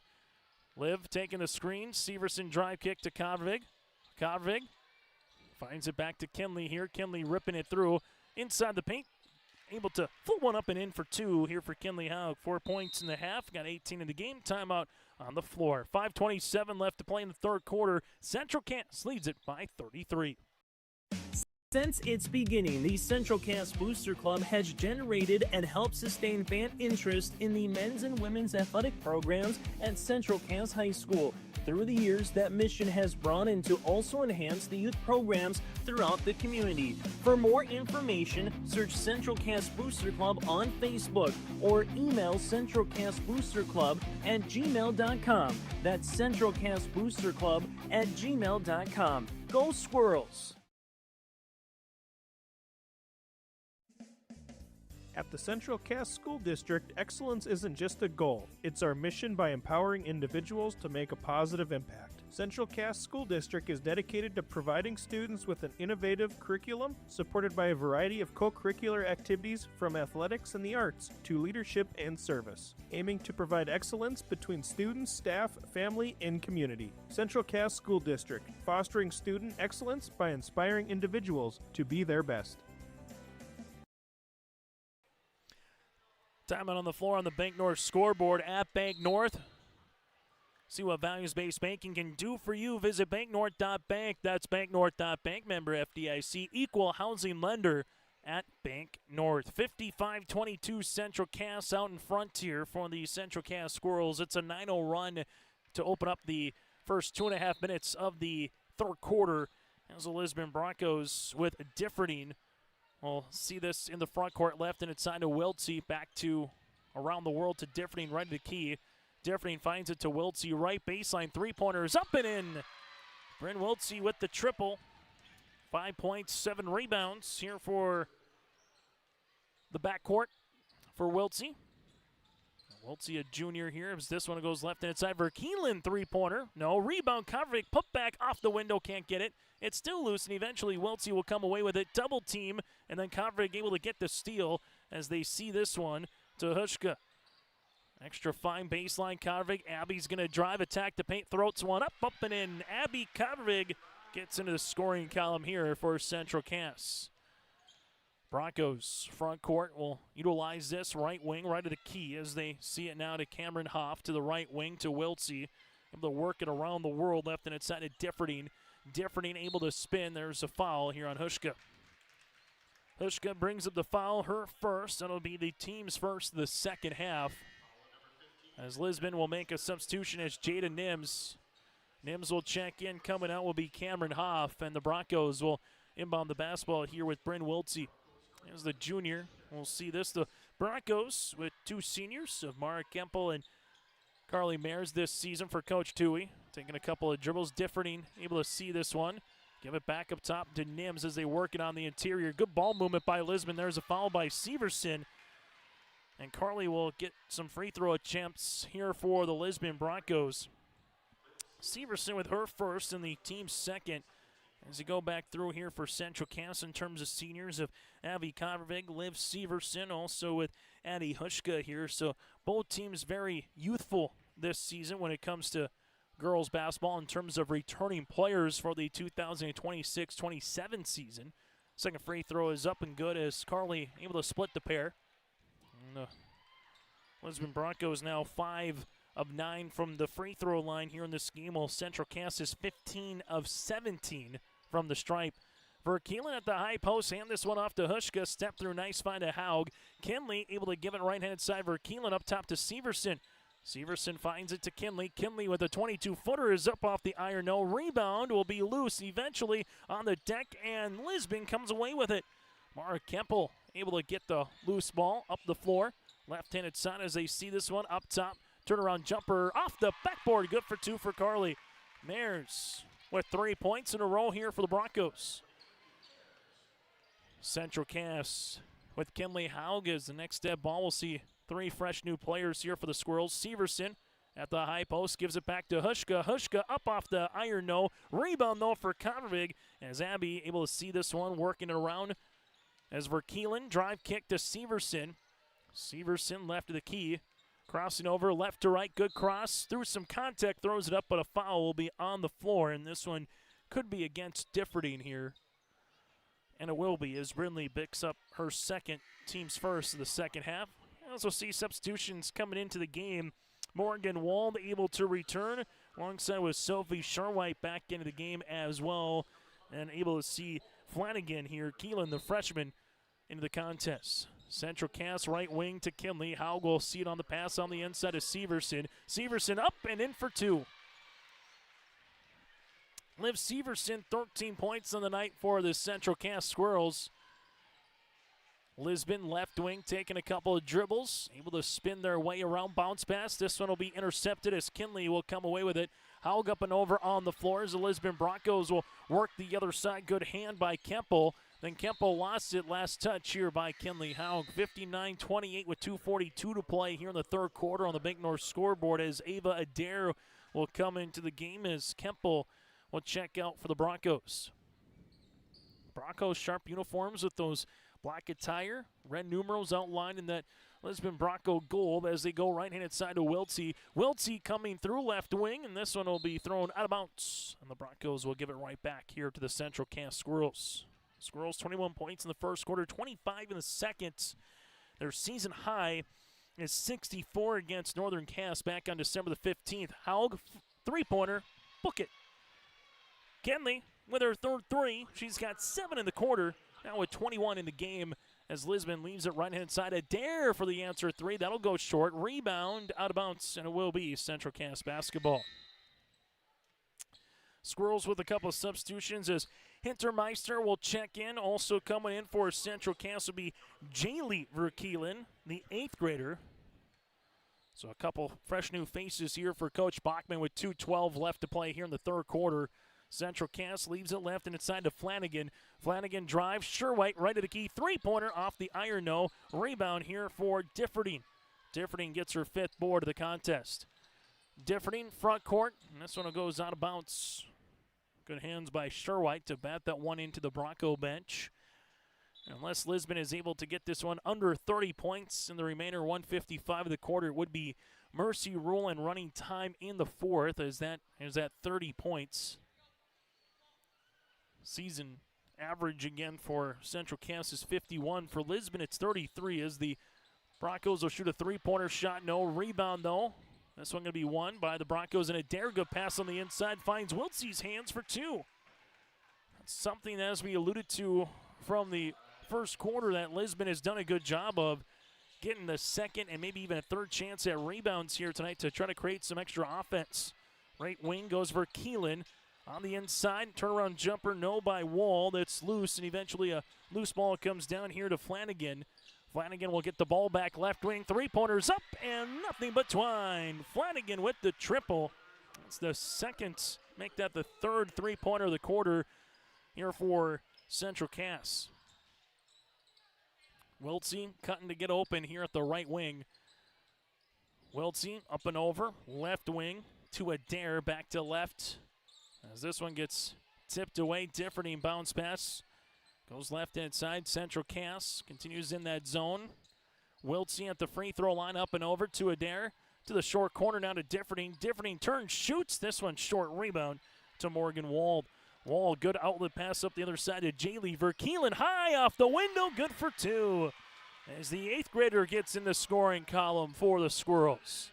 Liv taking the screen. Severson drive kick to Carvig. Carvig finds it back to Kinley here. Kinley ripping it through inside the paint. Able to pull one up and in for 2 here for Kinley Haug. 4 points in the half. Got 18 in the game. Timeout on the floor. 5:27 left to play in the third quarter. Central Cass leads it by 33. Since its beginning, the Central Cass Booster Club has generated and helped sustain fan interest in the men's and women's athletic programs at Central Cass High School. Through the years, that mission has broadened to also enhance the youth programs throughout the community. For more information, search Central Cass Booster Club on Facebook or email centralcassboosterclub@gmail.com. That's centralcassboosterclub@gmail.com. Go Squirrels! At the Central Cass School District, excellence isn't just a goal, it's our mission by empowering individuals to make a positive impact. Central Cass School District is dedicated to providing students with an innovative curriculum supported by a variety of co-curricular activities from athletics and the arts to leadership and service, aiming to provide excellence between students, staff, family, and community. Central Cass School District, fostering student excellence by inspiring individuals to be their best. Time out on the floor on the Bank North scoreboard at Bank North. See what values-based banking can do for you. Visit banknorth.bank. That's banknorth.bank. Member FDIC. Equal housing lender at Bank North. 55-22 Central Cass out in front here for the Central Cass Squirrels. It's a 9-0 run to open up the first 2.5 minutes of the third quarter. As the Lisbon Broncos with Differding. We'll see this in the front court left, and it's signed to Wiltsey. Back to around the world to Differding, right to the key. Differding finds it to Wiltsey, right baseline, three-pointers up and in. Bryn Wiltsey with the triple. 5 points, 7 rebounds here for the backcourt for Wiltsey. Wiltsey, a junior here, as this one goes left inside. Verkeelen, three-pointer. No, rebound, Kovacic, put back off the window, can't get it. It's still loose, and eventually Wiltsey will come away with it. Double team, and then Kovacic able to get the steal as they see this one to Hushka. Extra fine baseline, Kovacic. Abby's going to drive, attack the paint, throats one up, and in. Abby Kovacic gets into the scoring column here for Central Cass. Broncos front court will utilize this right wing, right to the key as they see it now to Cameron Hoff to the right wing to Wiltsey. Able to work it around the world, left and inside to Differding. Differding able to spin. There's a foul here on Hushka. Hushka brings up the foul, her first. That'll be the team's first of the second half. As Lisbon will make a substitution as Jada Nims. Nims will check in. Coming out will be Cameron Hoff, and the Broncos will inbound the basketball here with Bryn Wiltsey. As the junior, we'll see this. The Broncos with two seniors of Mara Kempel and Carly Mayers this season for Coach Toohey. Taking a couple of dribbles. Differding able to see this one. Give it back up top to Nims as they work it on the interior. Good ball movement by Lisbon. There's a foul by Severson. And Carly will get some free throw attempts here for the Lisbon Broncos. Severson with her first and the team's second. As you go back through here for Central Cass in terms of seniors of Avi Kovacic, Liv Severson, also with Addie Hushka here. So both teams very youthful this season when it comes to girls basketball in terms of returning players for the 2026-27 season. Second free throw is up and good as Carly able to split the pair. And the Lisbon Broncos now 5 of 9 from the free throw line here in this game, while Central Cass is 15 of 17 from the stripe. Verkeelen at the high post, hand this one off to Hushka. Step through, nice find to Haug. Kinley able to give it right-hand side. Verkeelen up top to Severson. Severson finds it to Kinley. Kinley with a 22-footer is up off the iron. No rebound, will be loose eventually on the deck, and Lisbon comes away with it. Mara Kempel able to get the loose ball up the floor. Left-handed side as they see this one up top. Turnaround jumper off the backboard. Good for 2 for Carly. Mayers with 3 points in a row here for the Broncos. Central Cass with Kinley Haug as the next step ball. We'll see 3 fresh new players here for the Squirrels. Severson at the high post gives it back to Hushka. Hushka up off the iron, no. Rebound, though, for Kovacic. As Abby able to see this one, working it around as Verkeelen. Drive kick to Severson. Severson left of the key. Crossing over left to right, good cross. Through some contact, throws it up, but a foul will be on the floor, and this one could be against Differding here. And it will be as Brindley picks up her second, team's first of the second half. I also see substitutions coming into the game. Morgan Wald able to return, alongside with Sophie Sharwhite back into the game as well, and able to see Flanagan here, Keelan, the freshman, into the contest. Central Cass right wing to Kinley. Haug will see it on the pass on the inside of Severson. Severson up and in for 2. Liv Severson, 13 points on the night for the Central Cass Squirrels. Lisbon left wing taking a couple of dribbles, able to spin their way around, bounce pass. This one will be intercepted as Kinley will come away with it. Haug up and over on the floor as the Lisbon Broncos will work the other side. Good hand by Kemple. Then Kemple lost it last touch here by Kinley. Haug 59-28 with 2:42 to play here in the third quarter on the Bank North scoreboard as Ava Adair will come into the game as Kemple will check out for the Broncos. Broncos sharp uniforms with those black attire, red numerals outlined in that Lisbon Bronco gold as they go right-handed side to Wiltsey. Wiltsey coming through left wing, and this one will be thrown out of bounds. And the Broncos will give it right back here to the Central Cass Squirrels. Squirrels 21 points in the first quarter, 25 in the second. Their season high is 64 against Northern Cass back on December the 15th. Haug, three-pointer, book it. Kenley with her third 3. She's got 7 in the quarter, now with 21 in the game as Lisbon leaves it right-hand side. Adair for the answer 3. That'll go short. Rebound out of bounds, and it will be Central Cass basketball. Squirrels with a couple of substitutions as Hintermeister will check in. Also coming in for Central Cass will be Jaylee Verkeelen, the 8th grader. So a couple fresh new faces here for Coach Bachmann with 2:12 left to play here in the third quarter. Central Cass leaves it left and inside to Flanagan. Flanagan drives, Sherwhite right to the key. Three-pointer off the iron, no. Rebound here for Differding. Differding gets her 5th board of the contest. Differding, front court, and this one goes out of bounds. Good hands by Sherwhite to bat that one into the Bronco bench. Unless Lisbon is able to get this one under 30 points in the remainder 155 of the quarter, it would be Mercy Rule and running time in the fourth as that is at 30 points. Season average again for Central Cass is 51. For Lisbon, it's 33 as the Broncos will shoot a three-pointer shot. No rebound, though. This one going to be won by the Broncos, and a dare good pass on the inside finds Wiltsey's hands for 2. That's something, as we alluded to from the first quarter, that Lisbon has done a good job of getting the second and maybe even a third chance at rebounds here tonight to try to create some extra offense. Right wing goes for Keelan. On the inside, turnaround jumper, no by Wall. That's loose, and eventually a loose ball comes down here to Flanagan. Flanagan will get the ball back left wing. Three-pointers up, and nothing but twine. Flanagan with the triple. That's the second. Make that the third three-pointer of the quarter here for Central Cass. Wiltsey cutting to get open here at the right wing. Wiltsey up and over, left wing to Adair, back to left. As this one gets tipped away, Differding bounce pass. Goes left-hand side, Central Cass continues in that zone. Wiltsey at the free throw line, up and over to Adair. To the short corner, now to Differding. Differding turns, shoots. This one short, rebound to Morgan Wald. Wald, good outlet pass up the other side to Jaylee Verkeelen. High off the window, good for 2. As the 8th grader gets in the scoring column for the Squirrels.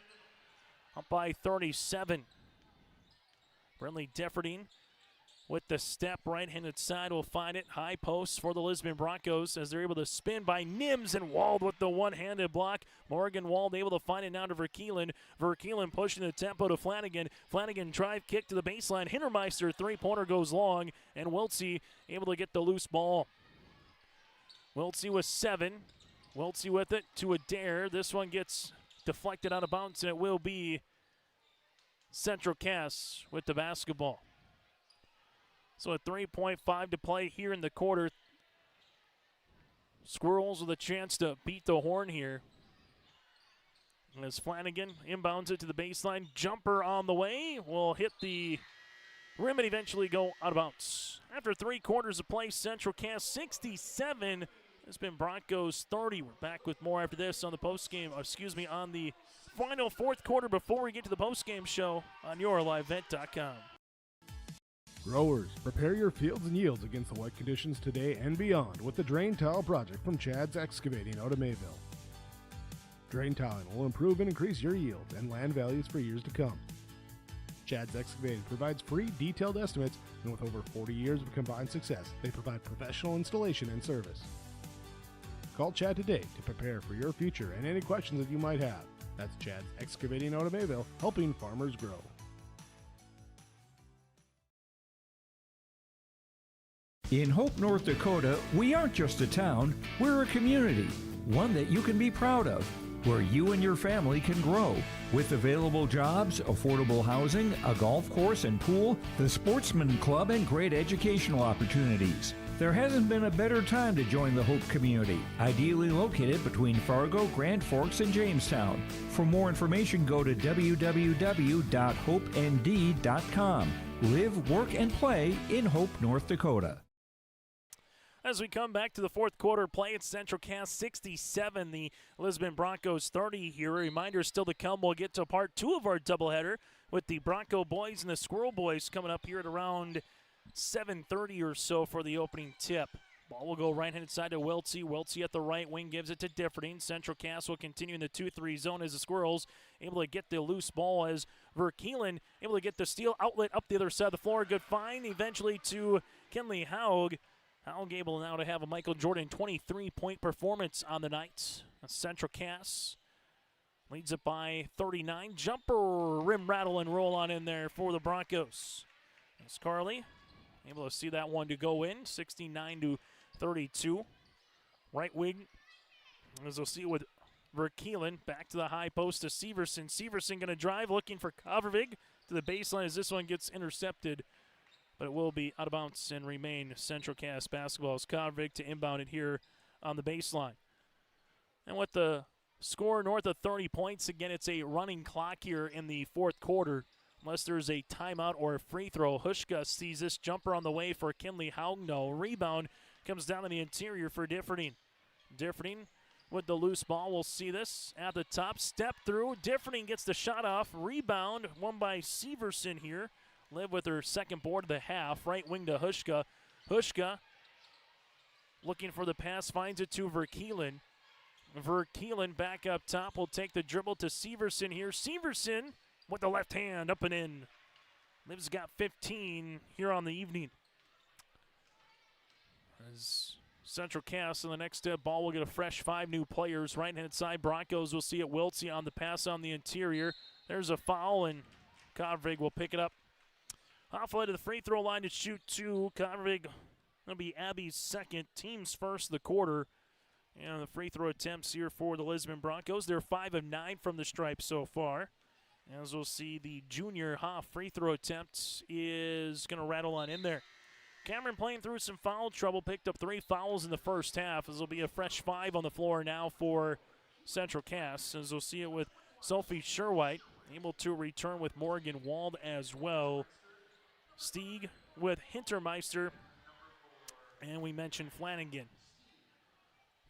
Up by 37. Brentley Differding with the step, right-handed side will find it. High post for the Lisbon Broncos as they're able to spin by Nims, and Wald with the one-handed block. Morgan Wald able to find it now to Verkeelen. Verkeelen pushing the tempo to Flanagan. Flanagan drive kick to the baseline. Hintermeister three-pointer goes long, and Wiltsey able to get the loose ball. Wiltsey with 7. Wiltsey with it to Adair. This one gets deflected out of bounds, and it will be Central Cass with the basketball. So a 3.5 to play here in the quarter. Squirrels with a chance to beat the horn here. As Flanagan inbounds it to the baseline. Jumper on the way. Will hit the rim and eventually go out of bounds. After 3 quarters of play, Central Cass 67. It's been Broncos 30. We're back with more after this on the postgame, on the final 4th quarter before we get to the postgame show on yourlivevent.com. Growers, prepare your fields and yields against the wet conditions today and beyond with the Drain Tile project from Chad's Excavating out of Mayville. Drain tiling will improve and increase your yield and land values for years to come. Chad's Excavating provides free detailed estimates, and with over 40 years of combined success, they provide professional installation and service. Call Chad today to prepare for your future and any questions that you might have. That's Chad's Excavating out of Mayville, helping farmers grow. In Hope, North Dakota, we aren't just a town, we're a community, one that you can be proud of, where you and your family can grow. With available jobs, affordable housing, a golf course and pool, the Sportsman Club, and great educational opportunities. There hasn't been a better time to join the Hope community, ideally located between Fargo, Grand Forks, and Jamestown. For more information, go to www.hopend.com. Live, work, and play in Hope, North Dakota. As we come back to the fourth quarter play, it's Central Cass 67, the Lisbon Broncos 30 here. A reminder still to come, we'll get to part two of our doubleheader with the Bronco boys and the Squirrel boys coming up here at around 7:30 or so for the opening tip. Ball will go right-handed side to Welty. Welty at the right wing gives it to Differding. Central Cass will continue in the 2-3 zone as the Squirrels able to get the loose ball as Verkeelen able to get the steal outlet up the other side of the floor. Good find eventually to Kinley Haug. Haug able now to have a Michael Jordan 23-point performance on the night. Central Cass leads it by 39. Jumper, rim rattle and roll on in there for the Broncos. As Carly able to see that one to go in, 69-32. Right wing, as we'll see with Verkeelen, back to the high post to Severson. Severson going to drive, looking for Kavervig to the baseline as this one gets intercepted. But it will be out of bounds and remain Central Cass basketball as Kavervig to inbound it here on the baseline. And with the score north of 30 points, again, it's a running clock here in the fourth quarter. Unless there's a timeout or a free throw. Hushka sees this jumper on the way for Kinley Haug. No. Rebound comes down in the interior for Differding. Differding with the loose ball. We'll see this at the top. Step through. Differding gets the shot off. Rebound won by Severson here. Liv with her second board of the half. Right wing to Hushka. Hushka looking for the pass. Finds it to Verkeelen. Verkeelen back up top. Will take the dribble to Severson here. Severson with the left hand up and in. Liv's got 15 here on the evening. As Central Cass on the next step, ball will get a fresh 5 new players. Right-hand side, Broncos will see it. Wiltsey on the pass on the interior. There's a foul, and Kavervig will pick it up. Halfway to the free throw line to shoot 2. Kavervig will be Abby's second, team's first of the quarter. And the free throw attempts here for the Lisbon Broncos. They're 5 of 9 from the stripe so far. As we'll see, the junior half free throw attempt is going to rattle on in there. Cameron playing through some foul trouble, picked up 3 fouls in the first half. This will be a fresh 5 on the floor now for Central Cass. As we'll see it with Sophie Sherwhite, able to return with Morgan Wald as well. Stieg with Hintermeister, and we mentioned Flanagan.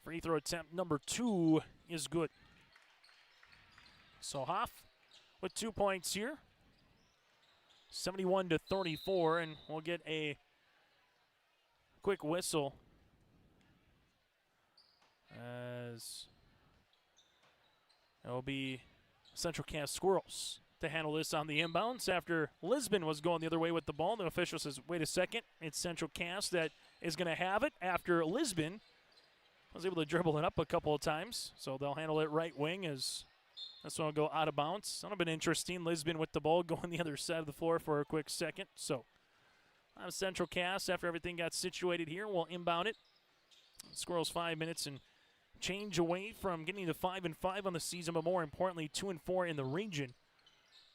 Free throw attempt number 2 is good. So Hoff with 2 points here, 71-34, and we'll get a quick whistle as it will be Central Cass Squirrels to handle this on the inbounds after Lisbon was going the other way with the ball. The official says, wait a second, it's Central Cass that is going to have it after Lisbon was able to dribble it up a couple of times. So they'll handle it right wing as this one will go out of bounds. That'll have been interesting. Lisbon with the ball going the other side of the floor for a quick second. So Central Cass, after everything got situated here, will inbound it. Squirrels 5 minutes and change away from getting to 5-5 on the season, but more importantly, 2-4 in the region.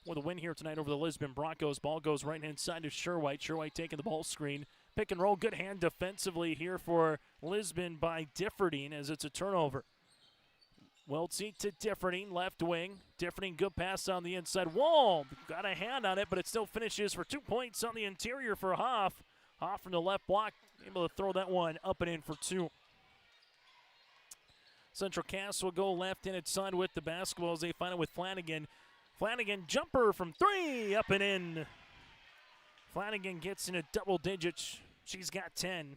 With a win here tonight over the Lisbon Broncos. Ball goes right-hand side to Sherwhite. Sherwhite taking the ball screen. Pick and roll, good hand defensively here for Lisbon by Differding as it's a turnover. Weltsey to Differding, left wing. Differding, good pass on the inside wall. Got a hand on it, but it still finishes for 2 points on the interior for Hoff. Hoff from the left block, able to throw that one up and in for 2. Central Cass will go left-handed side with the basketball as they find it with Flanagan. Flanagan, jumper from 3, up and in. Flanagan gets into double digits. She's got 10.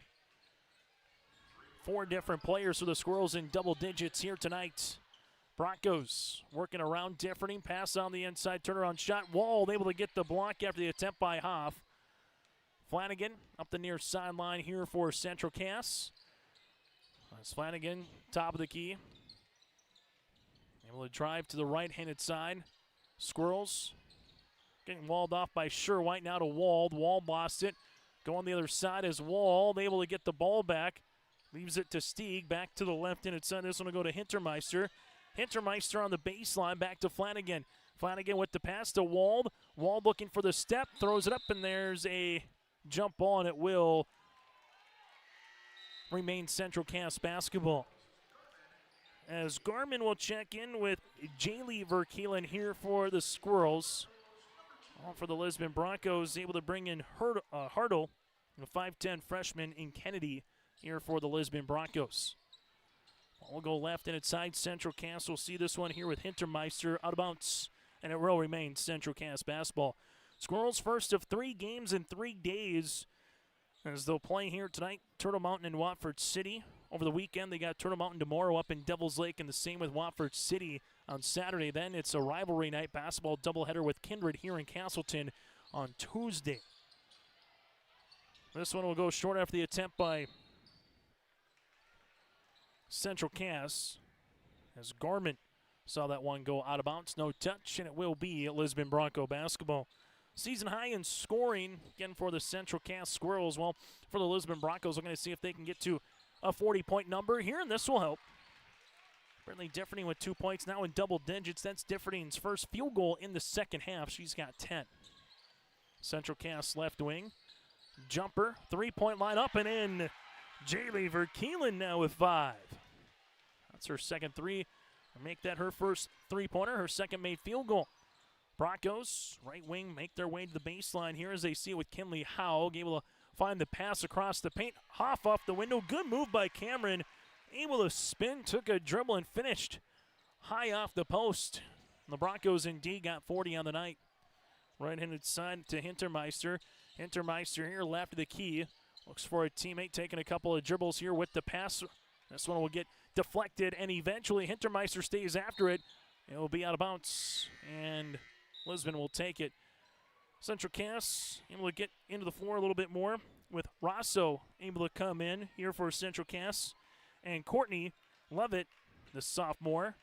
4 different players for the Squirrels in double digits here tonight. Broncos working around Differning. Pass on the inside. Turnaround shot. Wald able to get the block after the attempt by Hoff. Flanagan up the near sideline here for Central Cass. That's Flanagan, top of the key. Able to drive to the right-handed side. Squirrels getting walled off by Sherwhite. Now to Wald. Wald lost it. Go on the other side as Wald able to get the ball back. Leaves it to Stieg. Back to the left-handed side. This one will go to Hintermeister. Hintermeister on the baseline. Back to Flanagan. Flanagan with the pass to Wald. Wald looking for the step. Throws it up, and there's a jump ball, and it will remain Central Cass basketball. As Garmin will check in with Jaylee Verkeelen here for the Squirrels. All for the Lisbon Broncos, able to bring in Hartle, a 5'10 freshman in Kennedy here for the Lisbon Broncos. We'll go left and inside. Central Cass will see this one here with Hintermeister out of bounds, and it will remain Central Cass basketball. Squirrels first of 3 games in 3 days as they'll play here tonight. Turtle Mountain and Watford City. Over the weekend, they got Turtle Mountain tomorrow up in Devils Lake, and the same with Watford City on Saturday. Then it's a rivalry night basketball doubleheader with Kindred here in Castleton on Tuesday. This one will go short after the attempt by Central Cass as Garmin saw that one go out of bounds. No touch, and it will be Lisbon Bronco basketball. Season high in scoring, again, for the Central Cass Squirrels. Well, for the Lisbon Broncos, we're going to see if they can get to a 40-point number here, and this will help. Apparently Differning with 2 points, now in double digits. That's Differing's first field goal in the second half. She's got 10. Central Cass left wing. Jumper, three-point line up and in. Jaylee Verkeelen now with 5. That's her second three. Make that her first three-pointer, her second made field goal. Broncos, right wing, make their way to the baseline here as they see it with Kinley Howe. Able to find the pass across the paint. Hoff off the window. Good move by Cameron. Able to spin, took a dribble, and finished high off the post. The Broncos indeed got 40 on the night. Right-handed side to Hintermeister. Hintermeister here left of the key. Looks for a teammate taking a couple of dribbles here with the pass. This one will get deflected, and eventually Hintermeister stays after it. It will be out of bounds, and Lisbon will take it. Central Cass able to get into the floor a little bit more with Rosso able to come in here for Central Cass. And Courtney Levitt, the sophomore,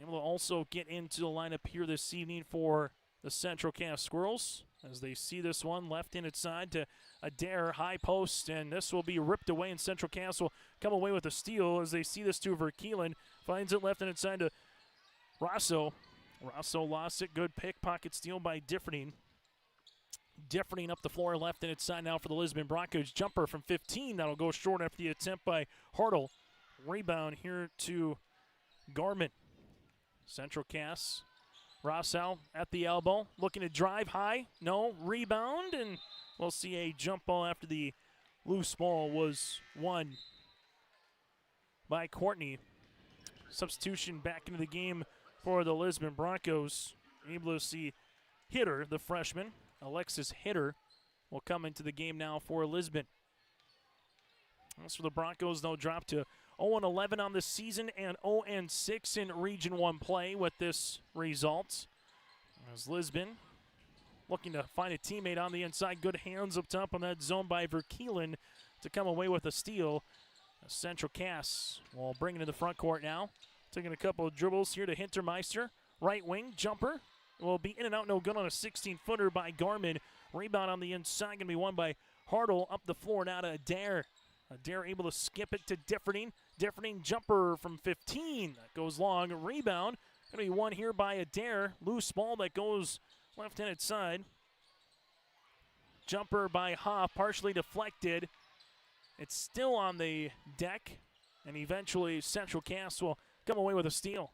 able to also get into the lineup here this evening for the Central Cass Squirrels as they see this one left-handed side to Adair, high post, and this will be ripped away, and Central Cass will come away with a steal as they see this to Verkeelen. Finds it left-handed side to Rosso. Rosso lost it. Good pickpocket steal by Differning. Differning up the floor left-handed side now for the Lisbon Broncos. Jumper from 15. That'll go short after the attempt by Hartle. Rebound here to Garmin. Central Cass. Rosso at the elbow. Looking to drive high. No. Rebound. And we'll see a jump ball after the loose ball was won by Courtney. Substitution back into the game for the Lisbon Broncos. Able to see Hitter, the freshman. Alexis Hitter will come into the game now for Lisbon. As for the Broncos, they'll drop to 0-11 on the season and 0-6 in Region 1 play with this result. As Lisbon looking to find a teammate on the inside. Good hands up top on that zone by Verkeelen to come away with a steal. Central Cass will bring it to the front court now. Taking a couple of dribbles here to Hintermeister. Right wing, jumper. Will be in and out, no good on a 16-footer by Garmin. Rebound on the inside, going to be won by Hartle. Up the floor now to Adair. Adair able to skip it to Differning. Differning jumper from 15. That goes long. Rebound. Going to be won here by Adair. Loose ball that goes left-handed side. Jumper by Hoff, partially deflected. It's still on the deck. And eventually Central Cass will come away with a steal.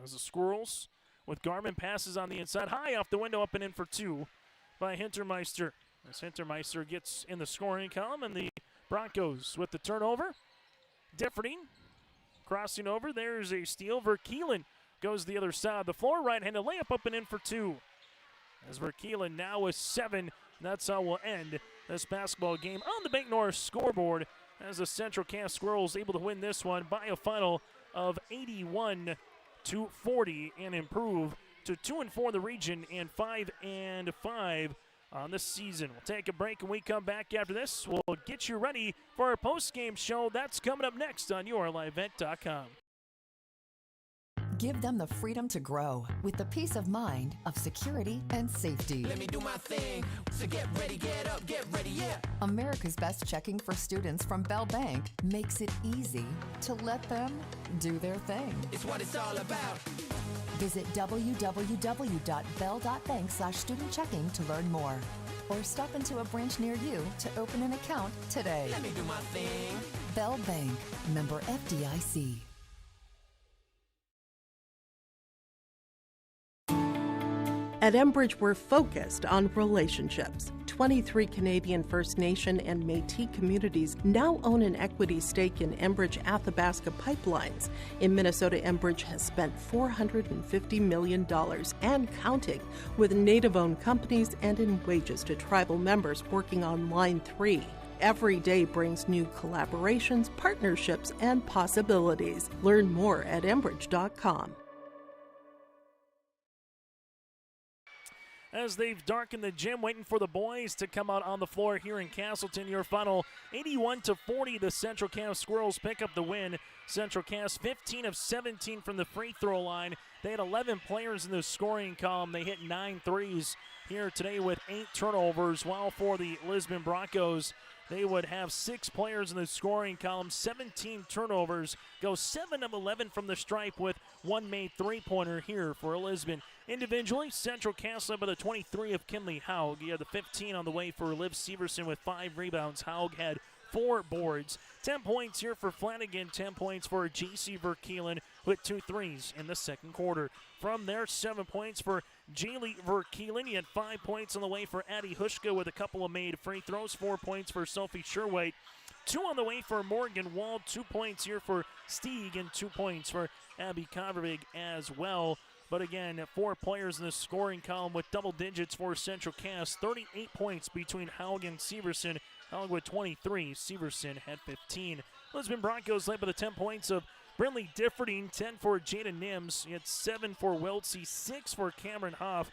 As the Squirrels with Garmin passes on the inside. High off the window, up and in for 2 by Hintermeister. As Hintermeister gets in the scoring column, and the Broncos with the turnover. Differning, crossing over. There's a steal. Verkeelen goes the other side of the floor. Right-handed layup, up and in for 2. As Verkeelen now with 7. That's how we'll end this basketball game on the Bank North scoreboard as the Central Cass Squirrels able to win this one by a final of 81 to 40 and improve to 2-4 in the region and 5-5 on the season. We'll take a break and we come back after this. We'll get you ready for our post-game show. That's coming up next on YourLiveVet.com. Give them the freedom to grow with the peace of mind of security and safety. Let me do my thing. So get ready, get up, get ready, yeah. America's Best checking for students from Bell Bank makes it easy to let them do their thing. It's what it's all about. Visit www.bell.bank/student-checking to learn more. Or stop into a branch near you to open an account today. Let me do my thing. Bell Bank, member FDIC. At Enbridge, we're focused on relationships. 23 Canadian First Nation and Métis communities now own an equity stake in Enbridge Athabasca Pipelines. In Minnesota, Enbridge has spent $450 million and counting with Native-owned companies and in wages to tribal members working on Line 3. Every day brings new collaborations, partnerships, and possibilities. Learn more at Enbridge.com. As they've darkened the gym, waiting for the boys to come out on the floor here in Castleton. Your final 81-40, the Central Cass Squirrels pick up the win. Central Cass 15 of 17 from the free throw line. They had 11 players in the scoring column. They hit 9 threes here today with 8 turnovers, while for the Lisbon Broncos, they would have 6 players in the scoring column, 17 turnovers, go 7 of 11 from the stripe with 1 made three-pointer here for Lisbon. Individually, Central Cass led by the 23 of Kinley Haug. He had the 15 on the way for Liv Severson with 5 rebounds. Haug had 4 boards. 10 points here for Flanagan, 10 points for J.C. Verkeelen with 2 threes in the second quarter. From there, 7 points for Jaylee Verkeelen. He had 5 points on the way for Addie Hushka with a couple of made free throws. 4 points for Sophie Sherwhite. 2 on the way for Morgan Wald. 2 points here for Stieg and 2 points for Abby Convervig as well. But again, 4 players in the scoring column with double digits for Central Cass. 38 points between Haug and Severson. Haug with 23. Severson had 15. Lisbon Broncos led by the 10 points of Brinley Differding, 10 for Jada Nims. He had 7 for Wiltsey, 6 for Cameron Hoff,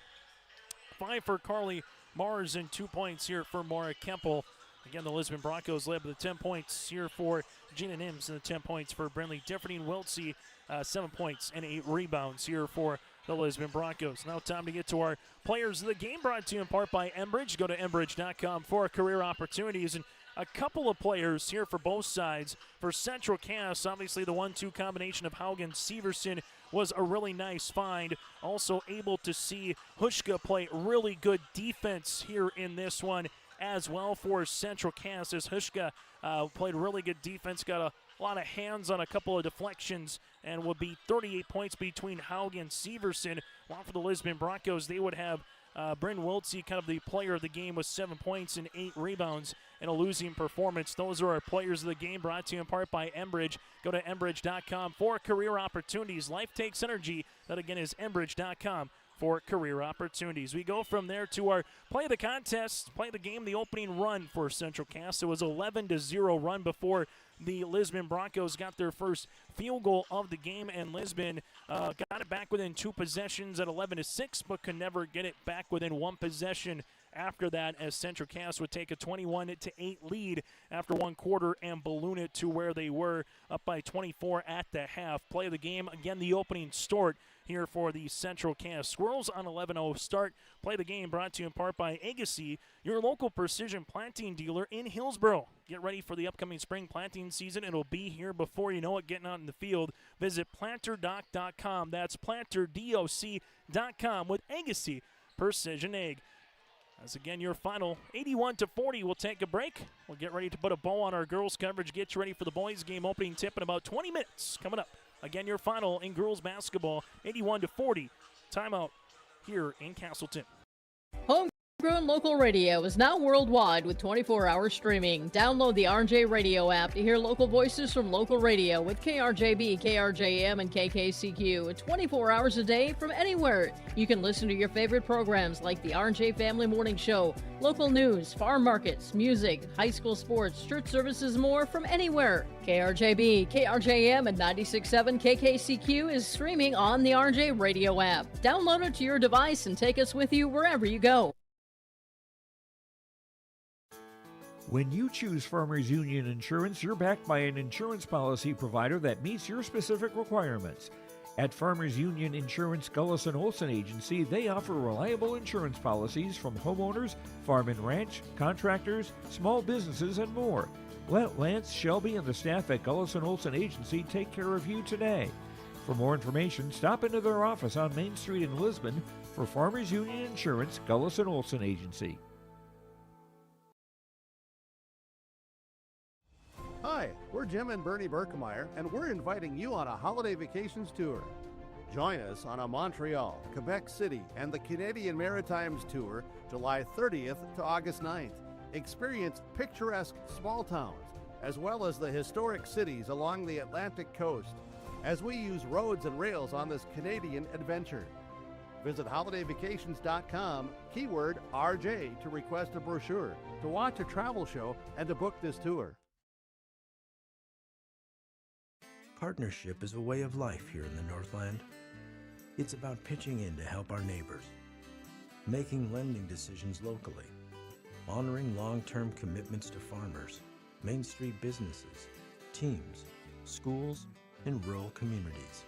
5 for Carly Mars, and 2 points here for Maura Kempel. Again, the Lisbon Broncos led by the 10 points here for Gina Nims and the 10 points for Brinley Differding. Wiltsey, 7 points and 8 rebounds here for the Lisbon Broncos. Now time to get to our players of the game, brought to you in part by Enbridge. Go to Enbridge.com for career opportunities. And a couple of players here for both sides. For Central Cass, obviously the 1-2 combination of Haug and Severson was a really nice find. Also able to see Hushka play really good defense here in this one as well for Central Cass, as Hushka played really good defense, got a lot of hands on a couple of deflections, and would be 38 points between Haug and Severson. While for the Lisbon Broncos, they would have Bryn Wiltsey, kind of the player of the game, with 7 points and 8 rebounds in a losing performance. Those are our players of the game, brought to you in part by Enbridge. Go to Enbridge.com for career opportunities. Life takes energy. That again is Enbridge.com for career opportunities. We go from there to our play of the contest, play of the game, the opening run for Central Cass. It was 11-0 run before the Lisbon Broncos got their first field goal of the game, and Lisbon got it back within 2 possessions at 11-6, but could never get it back within 1 possession after that, as Central Cass would take a 21-8 lead after 1 quarter and balloon it to where they were, up by 24 at the half. Play of the game, again, the opening start here for the Central Cass Squirrels on 11-0 start. Play the game brought to you in part by Agassi, your local precision planting dealer in Hillsboro. Get ready for the upcoming spring planting season. It'll be here before you know it, getting out in the field. Visit planterdoc.com. That's planterdoc.com with Agassi Precision Ag. As again, your final 81-40. We'll take a break. We'll get ready to put a bow on our girls coverage. Get you ready for the boys game opening tip in about 20 minutes coming up. Again, your final in girls basketball, 81-40. Timeout here in Castleton. Home Homegrown local radio is now worldwide with 24-hour streaming. Download the RJ Radio app to hear local voices from local radio with KRJB, KRJM, and KKCQ 24 hours a day from anywhere. You can listen to your favorite programs like the RJ Family Morning Show, local news, farm markets, music, high school sports, church services, more from anywhere. KRJB, KRJM, and 96.7 KKCQ is streaming on the RJ Radio app. Download it to your device and take us with you wherever you go. When you choose Farmers Union Insurance, you're backed by an insurance policy provider that meets your specific requirements. At Farmers Union Insurance Gullis & Olson Agency, they offer reliable insurance policies from homeowners, farm and ranch, contractors, small businesses, and more. Let Lance, Shelby, and the staff at Gullis & Olson Agency take care of you today. For more information, stop into their office on Main Street in Lisbon for Farmers Union Insurance Gullis & Olson Agency. Hi, we're Jim and Bernie Berkemeyer, and we're inviting you on a holiday vacations tour. Join us on a Montreal, Quebec City, and the Canadian Maritimes tour July 30th to August 9th. Experience picturesque small towns, as well as the historic cities along the Atlantic coast, as we use roads and rails on this Canadian adventure. Visit holidayvacations.com, keyword RJ, to request a brochure, to watch a travel show, and to book this tour. Partnership is a way of life here in the Northland. It's about pitching in to help our neighbors, making lending decisions locally, honoring long-term commitments to farmers, Main Street businesses, teams, schools, and rural communities.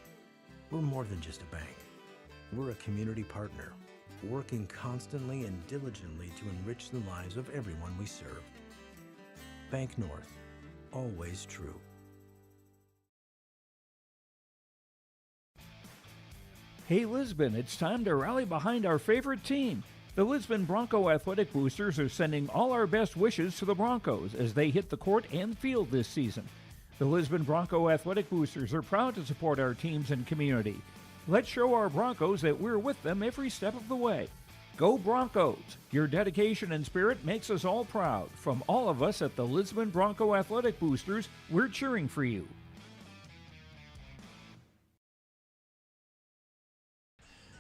We're more than just a bank. We're a community partner, working constantly and diligently to enrich the lives of everyone we serve. Bank North, always true. Hey Lisbon, it's time to rally behind our favorite team. The Lisbon Bronco Athletic Boosters are sending all our best wishes to the Broncos as they hit the court and field this season. The Lisbon Bronco Athletic Boosters are proud to support our teams and community. Let's show our Broncos that we're with them every step of the way. Go Broncos! Your dedication and spirit makes us all proud. From all of us at the Lisbon Bronco Athletic Boosters, we're cheering for you.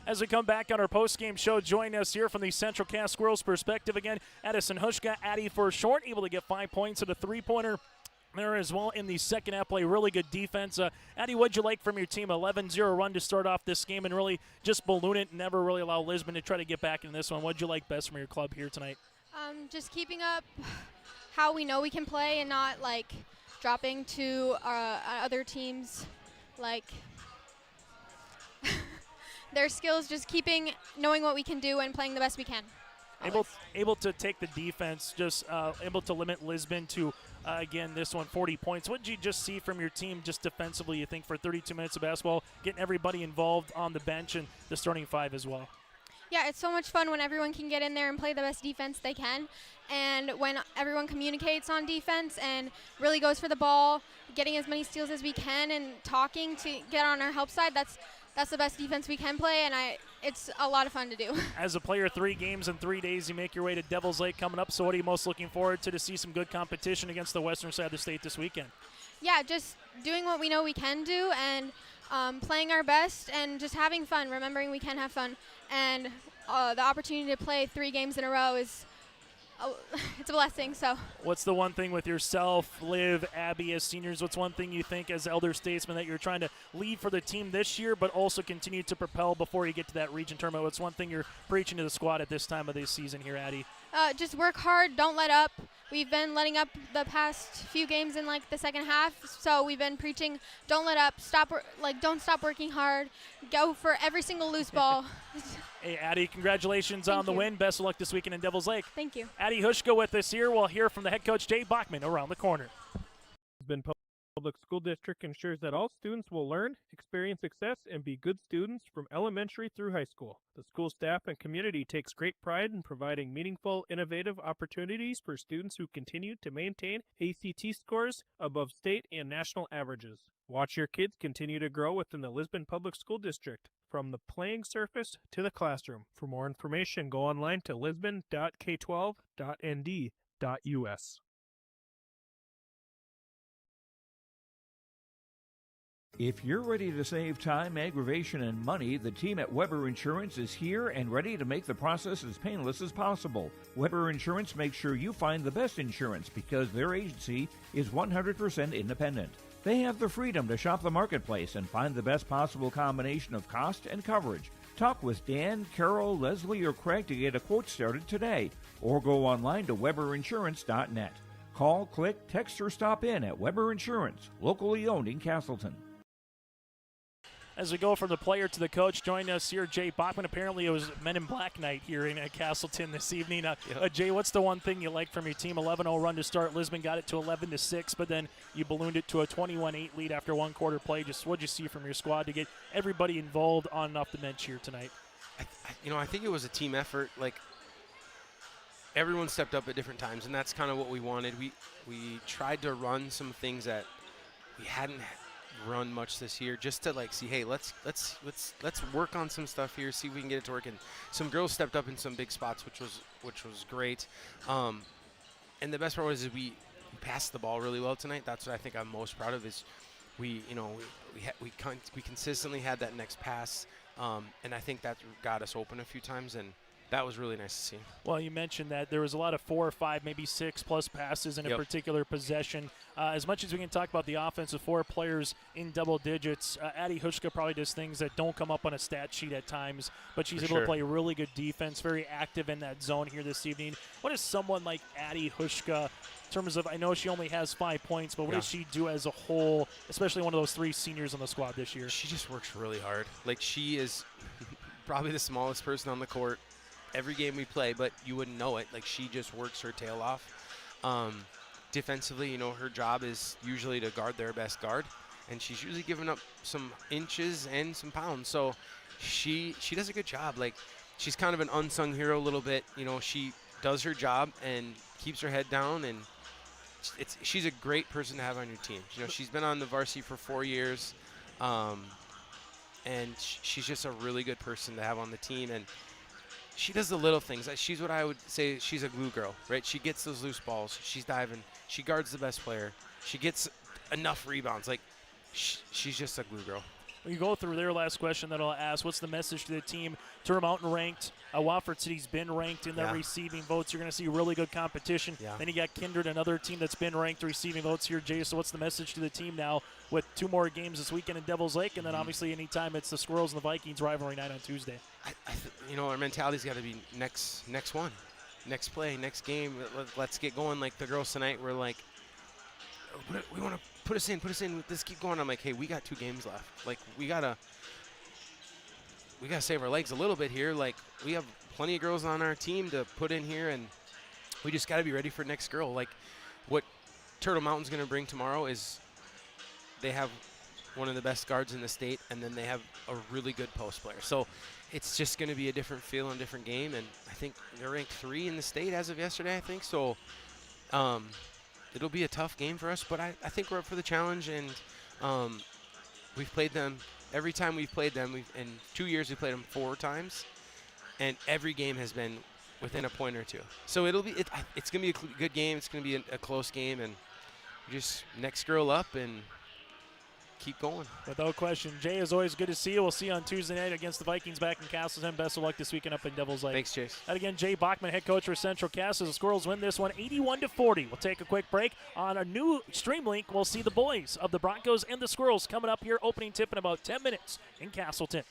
As we come back on our post-game show, join us here from the Central Cass Squirrels perspective again. Addison Hushka, Addy for short, able to get 5 points at a three-pointer there as well in the second half play. Really good defense. Addy, what'd you like from your team? 11-0 run to start off this game and really just balloon it, never really allow Lisbon to try to get back in this one. What'd you like best from your club here tonight? Just keeping up how we know we can play and not, like, dropping to other teams, like – their skills, just knowing what we can do and playing the best we can. Able to take the defense, just able to limit Lisbon to, again, this one, 40 points. What did you just see from your team just defensively, you think, for 32 minutes of basketball, getting everybody involved on the bench and the starting five as well? Yeah, it's so much fun when everyone can get in there and play the best defense they can. And when everyone communicates on defense and really goes for the ball, getting as many steals as we can and talking to get on our help side, that's the best defense we can play, and it's a lot of fun to do. As a player, 3 games in 3 days, you make your way to Devil's Lake coming up. So what are you most looking forward to see some good competition against the western side of the state this weekend? Yeah, just doing what we know we can do and playing our best and just having fun, remembering we can have fun. And the opportunity to play 3 games in a row is it's a blessing. So what's the one thing with yourself, Liv, Abby, as seniors, what's one thing you think as elder statesmen that you're trying to lead for the team this year but also continue to propel before you get to that region tournament? What's one thing you're preaching to the squad at this time of the season here, Addie? Just work hard, don't let up. We've been letting up the past few games in like the second half, so we've been preaching don't let up, don't stop working hard, go for every single loose ball. Hey, Addie, congratulations on the win. Best of luck this weekend in Devil's Lake. Thank you. Addie Hushka with us here. We'll hear from the head coach, Jay Bachmann, around the corner. It's been Public School District ensures that all students will learn, experience success, and be good students from elementary through high school. The school staff and community takes great pride in providing meaningful, innovative opportunities for students who continue to maintain ACT scores above state and national averages. Watch your kids continue to grow within the Lisbon Public School District, from the playing surface to the classroom. For more information, go online to lisbon.k12.nd.us. If you're ready to save time, aggravation, and money, the team at Weber Insurance is here and ready to make the process as painless as possible. Weber Insurance makes sure you find the best insurance because their agency is 100% independent. They have the freedom to shop the marketplace and find the best possible combination of cost and coverage. Talk with Dan, Carol, Leslie, or Craig to get a quote started today, or go online to weberinsurance.net. Call, click, text, or stop in at Weber Insurance, locally owned in Castleton. As we go from the player to the coach, join us here, Jay Bachmann. Apparently it was Men in Black night here in Castleton this evening. Jay, what's the one thing you like from your team? 11-0 run to start. Lisbon got it to 11-6, but then you ballooned it to a 21-8 lead after one quarter play. Just what'd you see from your squad to get everybody involved on and off the bench here tonight? I think it was a team effort. Like, everyone stepped up at different times, and that's kind of what we wanted. We tried to run some things that we hadn't run much this year, just to see, hey, let's work on some stuff here, see if we can get it to work. And some girls stepped up in some big spots, which was great. And the best part was we passed the ball really well tonight. That's what I think I'm most proud of, is we consistently had that next pass, and I think that got us open a few times, and that was really nice to see. Well, you mentioned that there was a lot of 4 or 5, maybe 6+ passes in a particular possession. As much as we can talk about the offense with 4 players in double digits, Addie Hushka probably does things that don't come up on a stat sheet at times, but she's able to play really good defense, very active in that zone here this evening. What is someone like Addie Hushka, in terms of, I know she only has 5 points, but what does she do as a whole, especially one of those 3 seniors on the squad this year? She just works really hard. Like, she is probably the smallest person on the court every game we play, but you wouldn't know it. Like, she just works her tail off. Defensively, her job is usually to guard their best guard, and she's usually giving up some inches and some pounds. So she does a good job. Like, she's kind of an unsung hero a little bit. She does her job and keeps her head down, and she's a great person to have on your team. She's been on the varsity for 4 years, and she's just a really good person to have on the team. And she does the little things. She's what I would say, she's a glue girl, right? She gets those loose balls. She's diving. She guards the best player. She gets enough rebounds. Like, she's just a glue girl. When you go through their last question that I'll ask, what's the message to the team? Turner Mountain ranked. Wofford City's been ranked in the receiving votes. You're going to see really good competition. Then you got Kindred, another team that's been ranked receiving votes here, Jay. So what's the message to the team now with 2 more games this weekend in Devil's Lake, and then obviously anytime it's the Squirrels and the Vikings rivalry night on Tuesday? Our mentality's got to be next one, next play, next game. Let's get going. Like the girls tonight, we're like, we want to put us in. Let's keep going. I'm like, hey, we got 2 games left. Like, we gotta save our legs a little bit here. Like, we have plenty of girls on our team to put in here, and we just got to be ready for next girl. Like, what Turtle Mountain's going to bring tomorrow is they have one of the best guards in the state, and then they have a really good post player. So it's just going to be a different feel and different game, and I think they're ranked 3 in the state as of yesterday, I think. So it'll be a tough game for us, but I think we're up for the challenge, and we've played them. Every time we've played them, in 2 years we played them 4 times, and every game has been within a point or 2. So it's going to be a good game. It's going to be a close game, and just next girl up and keep going. Without question. Jay, as always, good to see you. We'll see you on Tuesday night against the Vikings back in Castleton. Best of luck this weekend up in Devil's Lake. Thanks, Chase. And again, Jay Bachmann, head coach for Central Castles. The Squirrels win this one 81-40. We'll take a quick break. On a new stream link, we'll see the boys of the Broncos and the Squirrels coming up here. Opening tip in about 10 minutes in Castleton.